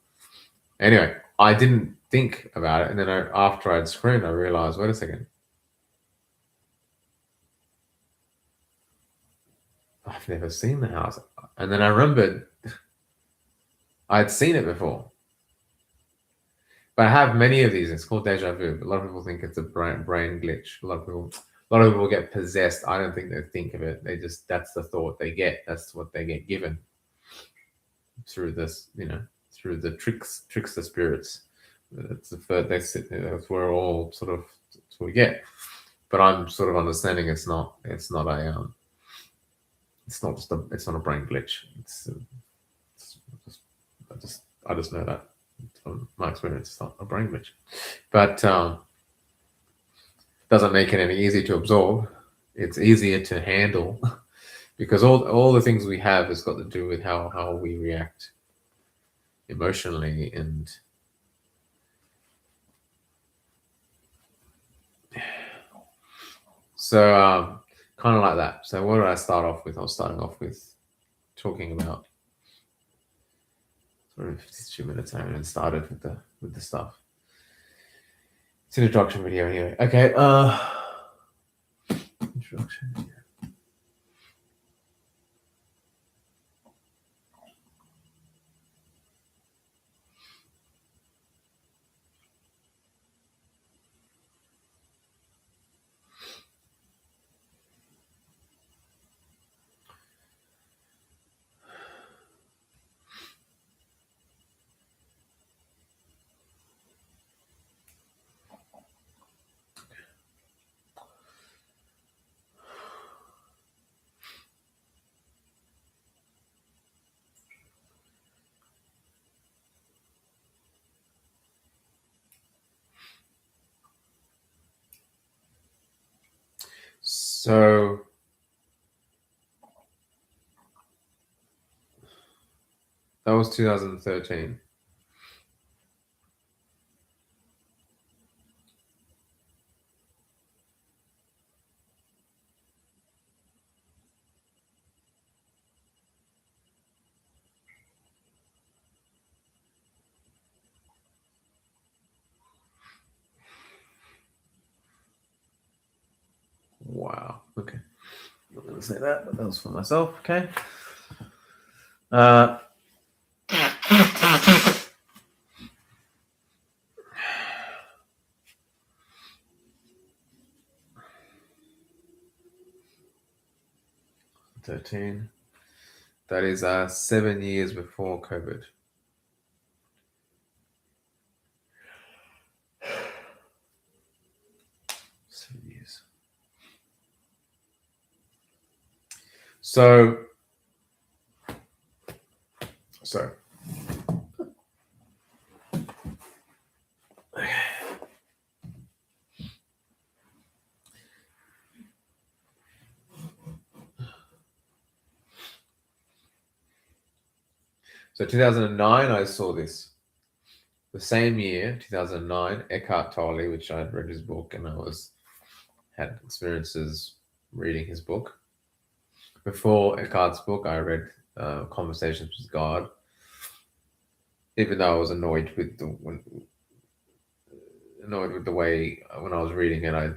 A: Anyway, I didn't think about it, and then after I'd screamed, I realized, wait a second, I've never seen the house. And then I remembered I'd seen it before. But I have many of these. It's called deja vu. A lot of people think it's a brain glitch. A lot of people get possessed. I don't think they think of it. That's the thought they get. That's what they get given through this, through the trickster spirits. That's the third. That's where all sort of, that's what we get. But I'm sort of understanding it's not just a brain glitch. I just know that from my experience, it's not a brain glitch. But doesn't make it any easier to absorb. It's easier to handle because all the things we have has got to do with how we react emotionally, and so kind of like that. So what did I start off with? I was starting off with talking about sort of 52 minutes now, and started with the stuff. It's an introduction video anyway. Okay, introduction video. So that was 2013. Wow. Okay. I'm not going to say that, but that was for myself. Okay. 13. That is 7 years before COVID. So 2009, I saw this. The same year, 2009, Eckhart Tolle, which I had read his book, and I had experiences reading his book. Before Eckhart's book, I read Conversations with God, even though I was annoyed with the way when I was reading it, I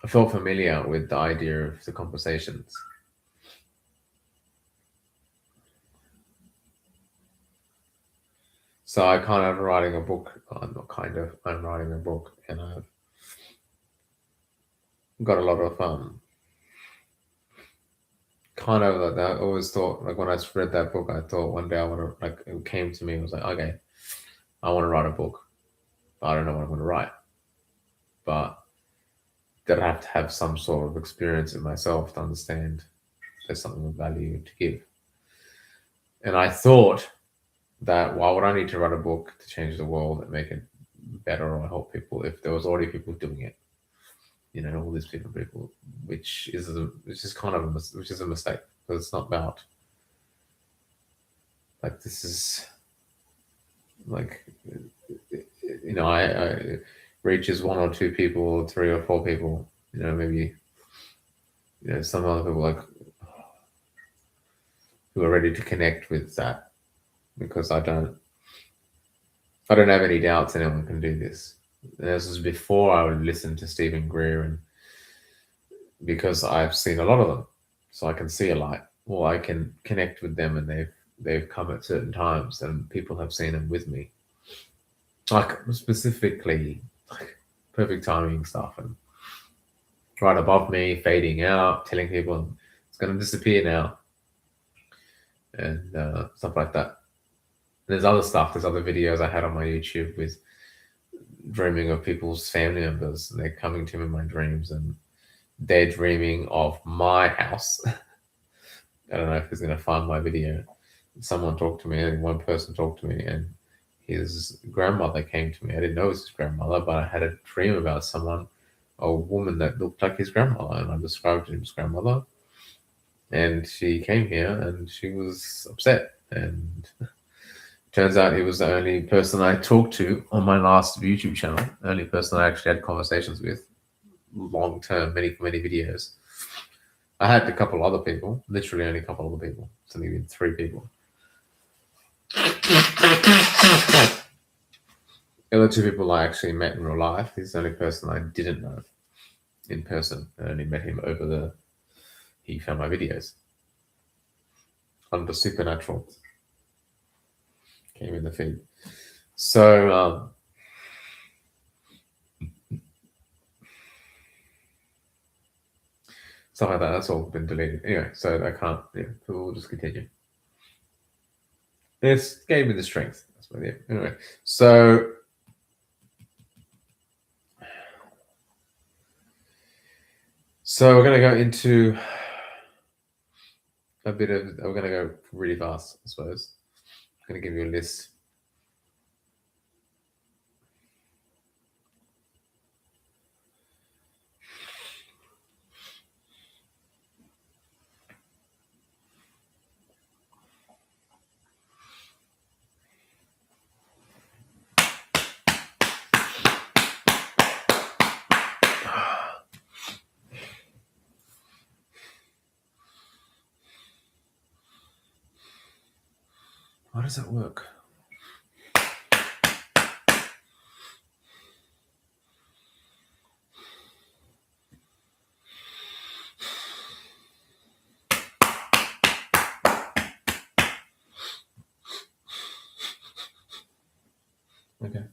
A: felt familiar with the idea of the conversations. So I'm writing a book. I'm writing a book, and I've got a lot of I always thought, like when I read that book, I thought one day I want to, it came to me, I was like, okay, I want to write a book, but I don't know what I'm going to write. but that I have to have some sort of experience in myself to understand there's something of value to give. And I thought that why would I need to write a book to change the world and make it better or help people if there was already people doing it? All these people, which is a mistake, because it's not about like this is like I reaches one or two people, 3 or 4 people, maybe some other people like who are ready to connect with that, because I don't have any doubts anyone can do this. And this was before I would listen to Stephen Greer, and because I've seen a lot of them, so I can see a light, or I can connect with them, and they've come at certain times, and people have seen them with me, like specifically like perfect timing stuff, and right above me, fading out, telling people it's going to disappear now, and stuff like that. There's other stuff. There's other videos I had on my YouTube with dreaming of people's family members, and they're coming to me in my dreams, and they're dreaming of my house. I don't know if he's going to find my video. Someone talked to me, and one person talked to me, and his grandmother came to me. I didn't know it was his grandmother, but I had a dream about someone, a woman that looked like his grandmother, and I described him as grandmother. And she came here, and she was upset, and turns out he was the only person I talked to on my last YouTube channel, the only person I actually had conversations with, long term, many videos. I had a couple other people, literally only a couple other people. It's only been 3 people. The other 2 people I actually met in real life. He's the only person I didn't know in person. I only met him over he found my videos. Under Supernatural came in the feed. So stuff like that, that's all been deleted. Anyway, so I can't, we'll just continue. This gave me the strength. That's what it is. Anyway, so we're going to go into we're going to go really fast, I suppose. I'm going to give you a list. How does that work? Okay.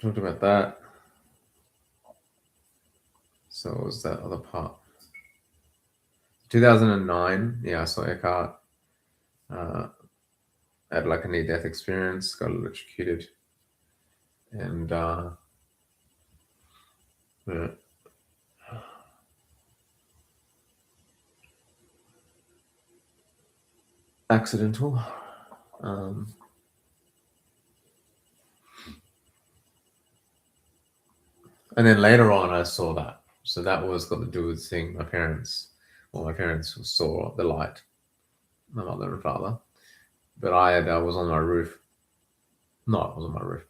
A: Talked about that. So what was that other part? 2009. Yeah, I saw Eckhart. Had like a near-death experience, got electrocuted, and accidental. And then later on, I saw that. So that was got to do with seeing my parents. Well, my parents saw the light, my mother and father. But I was on my roof. No, I was on my roof.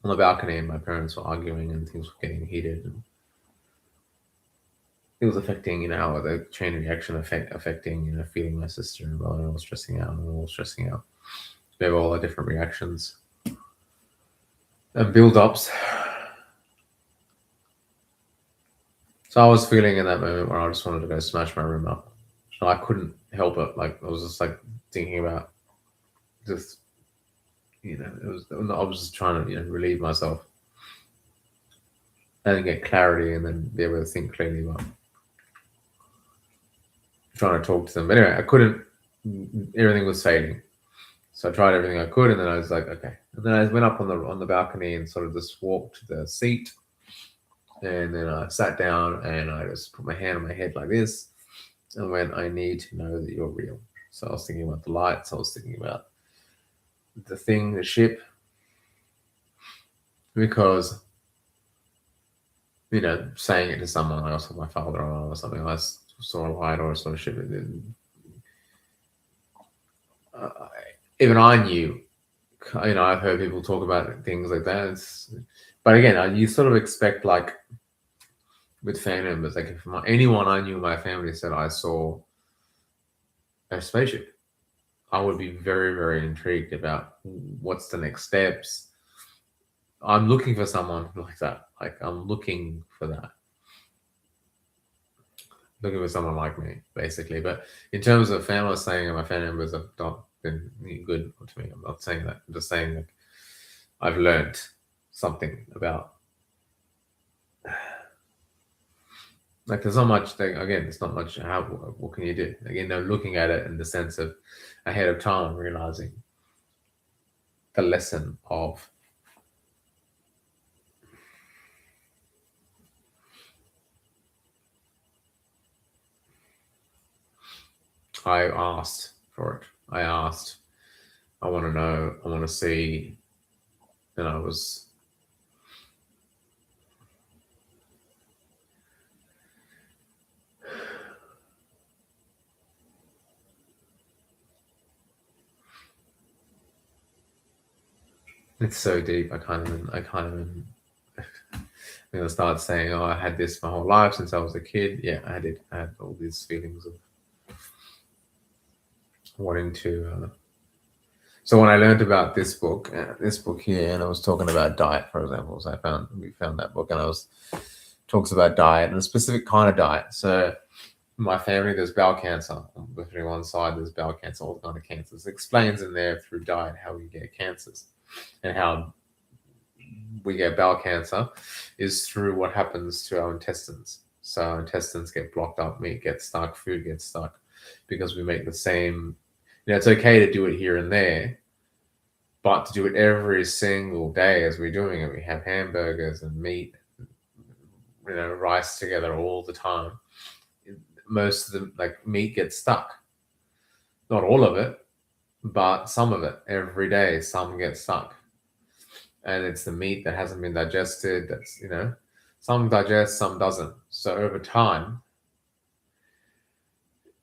A: On the balcony, and my parents were arguing, and things were getting heated. And it was affecting, how the chain reaction affecting, feeling my sister and brother was stressing out, and we were all stressing out. We have all the different reactions and build-ups. So I was feeling in that moment where I just wanted to go smash my room up. So I couldn't help it. Like I was just like thinking about just, I was just trying to, relieve myself and get clarity, and then be able to think clearly about trying to talk to them. But anyway, I couldn't everything was failing. So I tried everything I could, and then I was like, okay. And then I went up on the balcony and sort of just walked to the seat, and then I sat down and I just put my hand on my head like this, and went, I need to know that you're real. So I was thinking about the lights. I was thinking about the thing, the ship, because saying it to someone, like I saw my father or something, I saw a light or saw a ship. Uh, even I knew, I've heard people talk about things like that. But again, you sort of expect, like with family members, like if anyone I knew in my family said I saw a spaceship, I would be very, very intrigued about what's the next steps. I'm looking for someone like that. Like I'm looking for that. Looking for someone like me, basically. But in terms of family, I was saying my family members have not been good to me. I'm not saying that. I'm just saying that I've learned something about, like, there's not much thing. Again, there's not much. What can you do? Again, they're looking at it in the sense of ahead of time, realizing the lesson of I asked for it. I asked. I want to know. I want to see. And I was. It's so deep. I can't even. I'm gonna start saying, "Oh, I had this my whole life since I was a kid." Yeah, I did. I had all these feelings of wanting to. So when I learned about this book here, and I was talking about diet, for example, so we found that book, and talks about diet and a specific kind of diet. So in my family, there's bowel cancer. Literally one side, there's bowel cancer, all kind of cancers. It explains in there through diet how we get cancers, and how we get bowel cancer is through what happens to our intestines. So our intestines get blocked up, meat gets stuck, food gets stuck, because we make the same. It's okay to do it here and there, but to do it every single day as we're doing it, we have hamburgers and meat, rice together all the time. Most of the meat gets stuck. Not all of it, but some of it every day. Some get stuck, and it's the meat that hasn't been digested. That's some digest, some doesn't. So over time,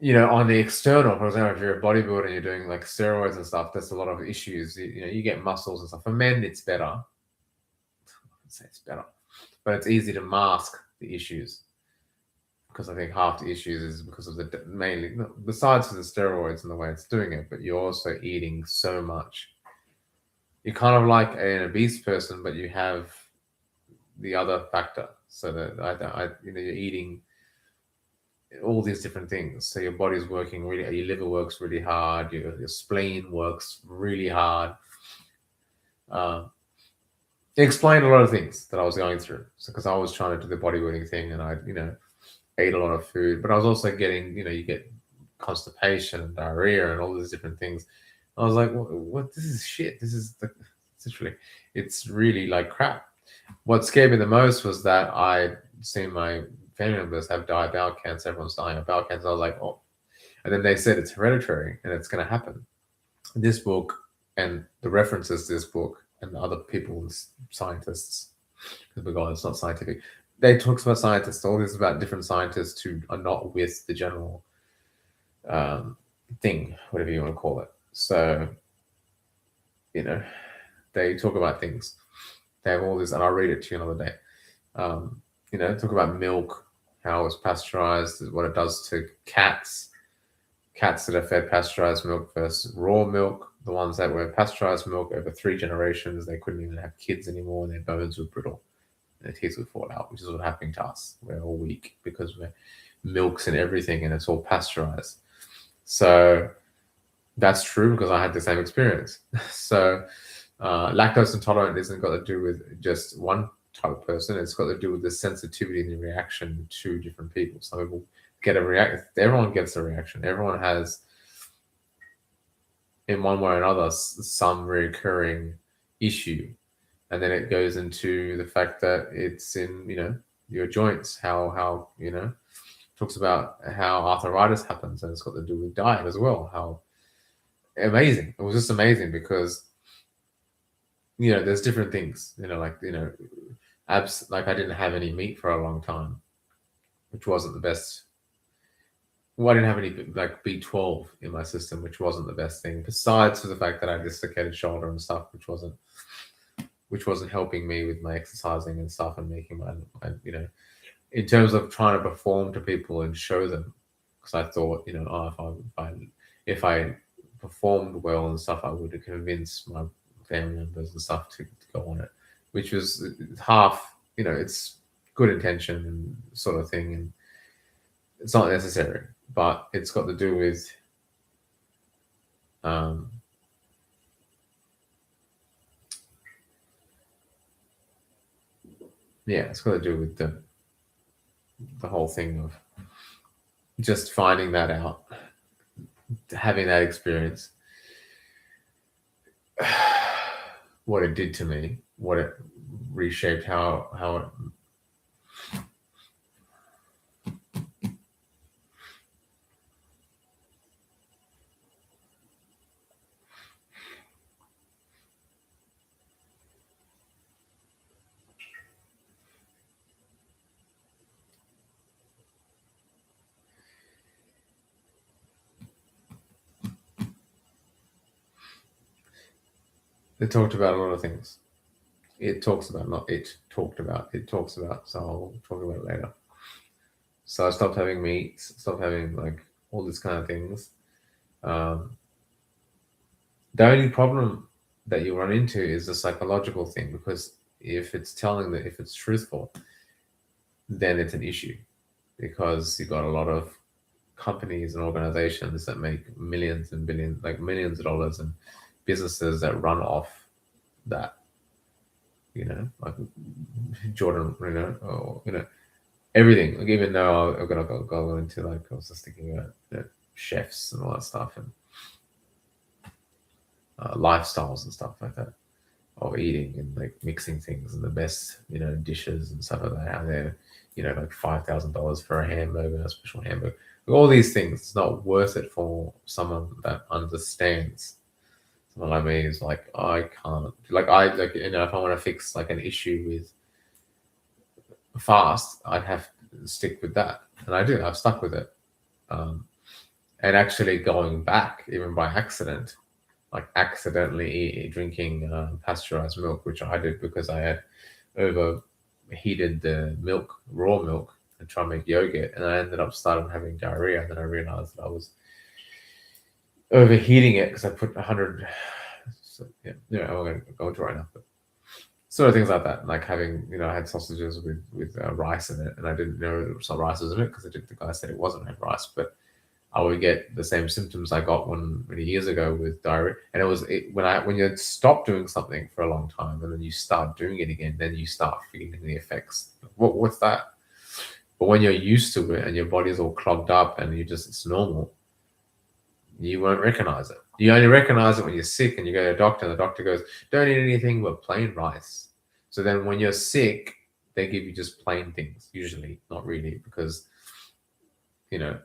A: on the external, for example, if you're a bodybuilder and you're doing like steroids and stuff, there's a lot of issues. You get muscles and stuff. For men, it's better. I wouldn't say it's better, but it's easy to mask the issues, because I think half the issues is because of mainly, besides for the steroids and the way it's doing it, but you're also eating so much. You're kind of like an obese person, but you have the other factor. So that you're eating all these different things. So your body's working really, your liver works really hard, your spleen works really hard. It explained a lot of things that I was going through. So because I was trying to do the bodybuilding thing, and I ate a lot of food, but I was also getting, you get constipation and diarrhea and all these different things. I was like, what? This is shit. This is literally, it's really like crap. What scared me the most was that I seen my family members have died of bowel cancer. Everyone's dying of bowel cancer. I was like, oh. And then they said it's hereditary and it's going to happen. This book and the references to this book and other people, scientists, because it's not scientific, they talk about scientists. All this is about different scientists who are not with the general thing, whatever you want to call it. So, they talk about things. They have all this, and I'll read it to you another day. Talk about milk, how it's pasteurized, what it does to cats that are fed pasteurized milk versus raw milk. The ones that were pasteurized milk, over 3 generations, they couldn't even have kids anymore, and their bones were brittle, and their teeth would fall out, which is what's happening to us. We're all weak because we're milks and everything, and it's all pasteurized. So that's true, because I had the same experience. So lactose intolerant isn't got to do with just one type of person. It's got to do with the sensitivity and the reaction to different people. Some people get a reaction. Everyone gets a reaction. Everyone has in one way or another some recurring issue, and then it goes into the fact that it's in your joints, how talks about how arthritis happens, and it's got to do with diet as well. How amazing. It was just amazing because there's different things, abs, like I didn't have any meat for a long time, which wasn't the best. Well, I didn't have any like B12 in my system, which wasn't the best thing, besides for the fact that I dislocated shoulder and stuff, which wasn't helping me with my exercising and stuff, and making my in terms of trying to perform to people and show them, because I thought, oh, if I performed well and stuff, I would have convinced my family members and stuff to go on it, which was half, it's good intention and sort of thing, and it's not necessary, but it's got to do with it's got to do with the whole thing of just finding that out, having that experience, what it did to me, what it reshaped, how it talked about a lot of things. It talks about, not it talked about, it talks about, so I'll talk about it later. So I stopped having meat, stopped having like all these kind of things. The only problem that you run into is the psychological thing, because if it's truthful, then it's an issue, because you've got a lot of companies and organizations that make millions and billions, like millions of dollars, and businesses that run off that, like Jordan, or everything. Like, even though I'm gonna go into, like, I was just thinking about chefs and all that stuff, and lifestyles and stuff like that, of eating and like mixing things and the best dishes and stuff like that. How they're like $5,000 for a hamburger, a special hamburger. All these things, it's not worth it for someone that understands. Someone like me is like, I can't, like, if I want to fix like an issue with fast, I'd have to stick with that, and I've stuck with it. And actually going back, even by accident, like accidentally drinking pasteurized milk, which I did because I had overheated the milk, raw milk, and try to make yogurt, and I ended up starting having diarrhea. And then I realized that I was overheating it because I put 100. So, I'm going to go into it right now, but sort of things like that, like having, I had sausages with rice in it, and I didn't know there was some rice in it because the guy said it wasn't had rice, but I would get the same symptoms I got many years ago with diarrhea. And it was when you stop doing something for a long time and then you start doing it again, then you start feeling the effects. What's that? But when you're used to it and your body's all clogged up and it's normal, you won't recognize it. You only recognize it when you're sick and you go to a doctor, and the doctor goes, don't eat anything but plain rice. So then when you're sick, they give you just plain things, usually, not really, because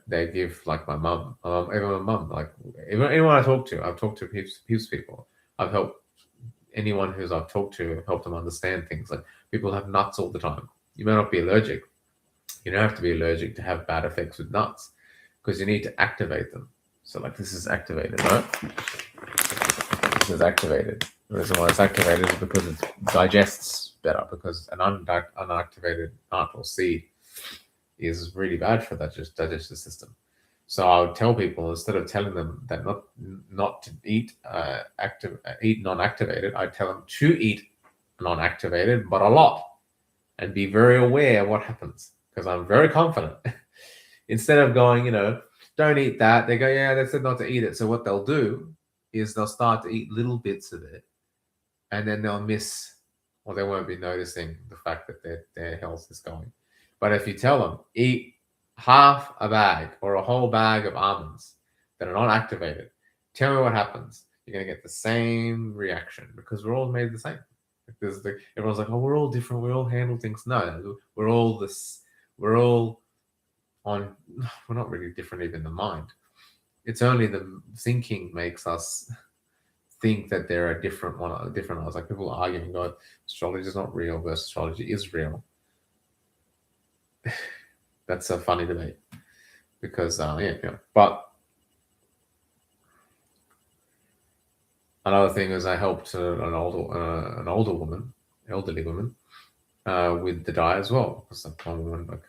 A: they give, like my mum, even my mum, like anyone I talk to, I've talked to heaps of people. I've helped anyone I've talked to, I've helped them understand things. Like, people have nuts all the time. You may not be allergic. You don't have to be allergic to have bad effects with nuts, because you need to activate them. So like, this is activated, right? This is activated. The reason why it's activated is because it digests better, because an unactivated nut or seed is really bad for that digestive system. So I would tell people, instead of telling them that not to eat eat non-activated, I tell them to eat non-activated, but a lot, and be very aware of what happens, because I'm very confident. Instead of going, don't eat that, they go, yeah, they said not to eat it. So what they'll do is they'll start to eat little bits of it, and then they'll miss, or they won't be noticing the fact that their health is going. But if you tell them, eat half a bag or a whole bag of almonds that are not activated, tell me what happens. you're going to get the same reaction because we're all made the same. Everyone's like, oh, we're all different. We all handle things. No, we're all this. We're all on. We're not really different, even the mind. It's only the thinking makes us think that there are different one, different. I was like, people arguing, God, astrology is not real versus astrology is real. That's a funny debate because But another thing is, I helped an older woman, elderly woman, with the diet as well. Because one woman, like,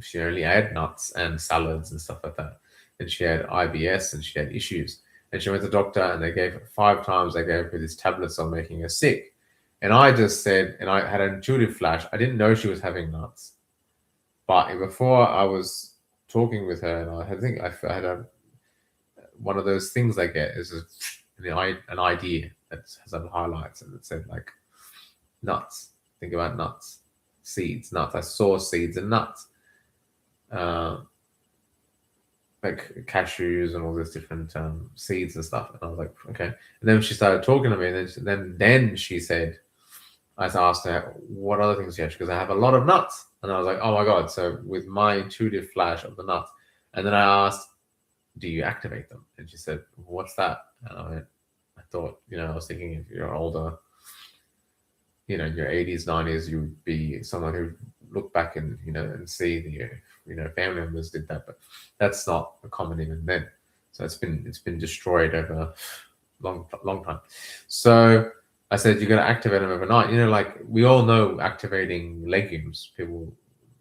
A: she only had nuts and salads and stuff like that, and she had IBS and she had issues. And she went to the doctor, and they gave 5 times. They gave her these tablets on making her sick. And I just said, and I had an intuitive flash. I didn't know she was having nuts, but before I was talking with her, and I think I had one of those things I get is an idea that has some highlights, and it said like nuts. Think about nuts, seeds, nuts. I saw seeds and nuts, like cashews and all these different seeds and stuff. And I was like, okay. And then she started talking to me, and then she said, I asked her, what other things do you have? Because I have a lot of nuts. And I was like, oh my God. So with my intuitive flash of the nuts. And then I asked, do you activate them? And she said, what's that? And I thought, I was thinking if you're older, in your 80s, 90s, you would be someone who look back and, and see the, family members did that. But that's not common even then. So it's been destroyed over a long time. So I said, you got to activate them overnight. Like we all know activating legumes, a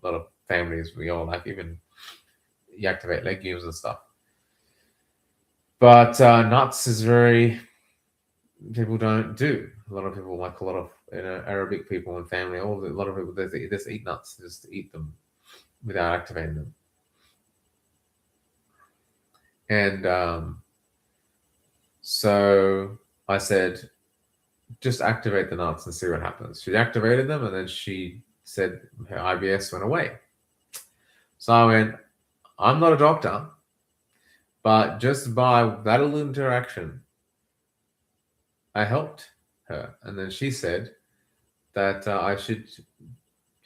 A: lot of families, we all like, even you activate legumes and stuff. But nuts is people don't do. A lot of people, like a lot of Arabic people and family, a lot of people, they just eat nuts, just eat them without activating them. And so I said, just activate the nuts and see what happens. She activated them, and then she said her IBS went away. So I went, I'm not a doctor, but just by that little interaction, I helped her. And then she said that I should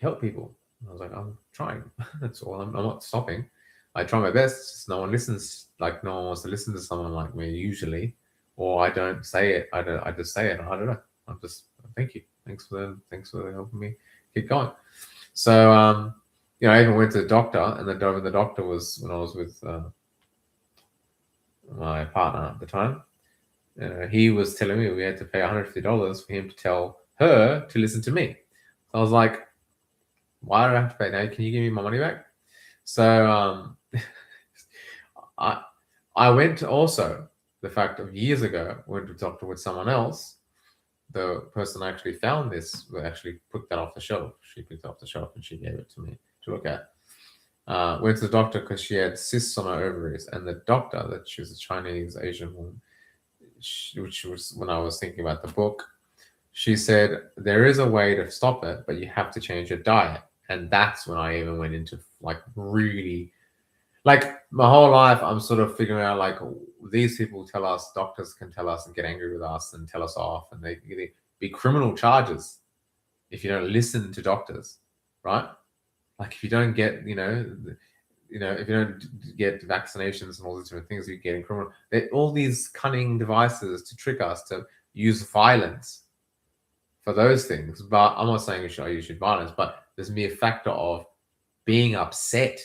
A: help people. I was like, I'm trying. That's all. I'm not stopping. I try my best. Just no one listens. Like no one wants to listen to someone like me usually, or I don't say it. I just say it. I don't know. I'm just thank you. Thanks for helping me keep going. So I even went to the doctor, and the doctor was when I was with my partner at the time. He was telling me we had to pay $150 for him to tell her to listen to me. So I was like, why do I have to pay now? Can you give me my money back? So I went also, the fact of years ago, went to the doctor with someone else. The person actually found this, actually put that off the shelf. She picked it off the shelf and she gave it to me to look at. Went to the doctor because she had cysts on her ovaries. And the doctor, that she was a Chinese Asian woman, which was when I was thinking about the book, she said, there is a way to stop it, but you have to change your diet. And that's when I even went into like really, like my whole life, I'm sort of figuring out like these people tell us, doctors can tell us and get angry with us and tell us off, and they be criminal charges if you don't listen to doctors, right? Like if you don't get, if you don't get vaccinations and all these different things, you get in criminal. All these cunning devices to trick us to use violence for those things. But I'm not saying you should use violence, but there's mere factor of being upset.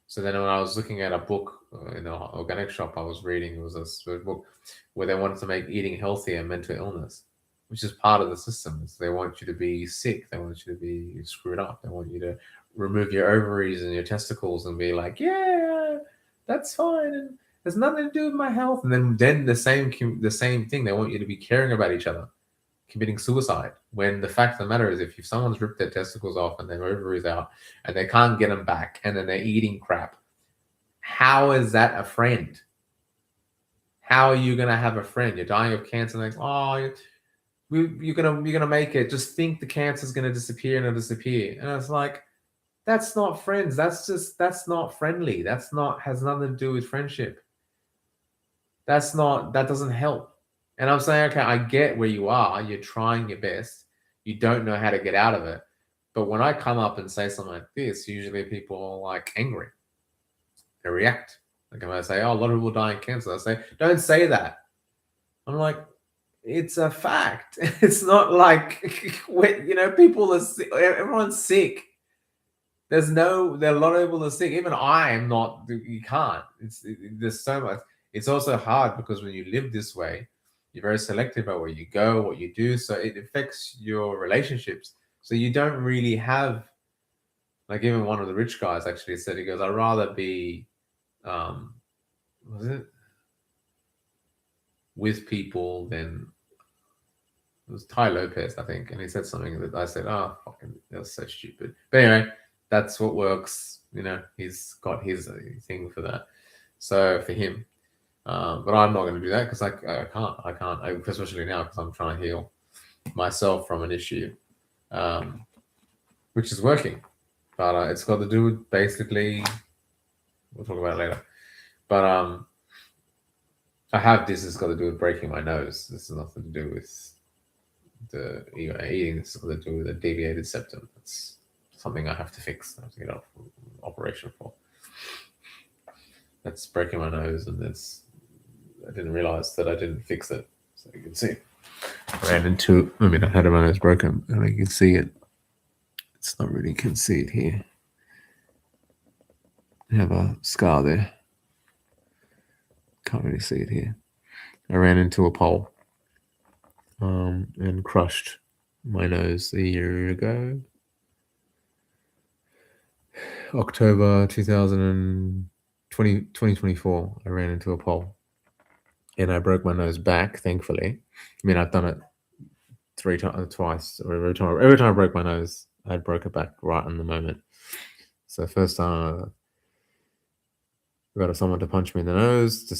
A: So then when I was looking at a book in the organic shop I was reading, it was a book where they wanted to make eating healthier mental illness, which is part of the system. So they want you to be sick. They want you to be screwed up. They want you to remove your ovaries and your testicles and be like, yeah, that's fine. And there's nothing to do with my health. And then the same thing. They want you to be caring about each other, committing suicide. When the fact of the matter is, if someone's ripped their testicles off and their ovaries out and they can't get them back, and then they're eating crap, how is that a friend? How are you gonna have a friend? You're dying of cancer, and like, oh, you're gonna make it. Just think the cancer's gonna disappear and it'll disappear. And it's like, that's not friends. That's not friendly. Has nothing to do with friendship. that doesn't help. And I'm saying, okay, I get where you are. You're trying your best. You don't know how to get out of it. But when I come up and say something like this, usually people are like angry. They react. Like if I say, "Oh, a lot of people die in cancer," I say, "Don't say that." I'm like, it's a fact. It's not like people are sick. Everyone's sick. There are a lot of people that are sick. Even I am not. You can't. There's so much. It's also hard because when you live this way, you're very selective about where you go, what you do. So it affects your relationships. So you don't really have, like, even one of the rich guys actually said, he goes, "I'd rather be, was it with people than." It was Ty Lopez, I think, and he said something that I said, "Oh, fucking, that's so stupid." But anyway, that's what works. He's got his thing for that. So for him, but I'm not going to do that because I can't, especially now because I'm trying to heal myself from an issue, which is working, but it's got to do with basically. We'll talk about it later, but I have this. It's got to do with breaking my nose. This has nothing to do with the eating. This has got to do with a deviated septum. It's something I have to fix. I have to get off operation for. That's breaking my nose, and I didn't realize that I didn't fix it. So you can see, I had my nose broken, and you can see it. It's not really, you can see it here. I have a scar there. Can't really see it here. I ran into a pole and crushed my nose a year ago. October 2024, I ran into a pole and I broke my nose back, thankfully. I mean, I've done it twice, or every time I broke my nose, I broke it back right in the moment. So first time I got someone to punch me in the nose to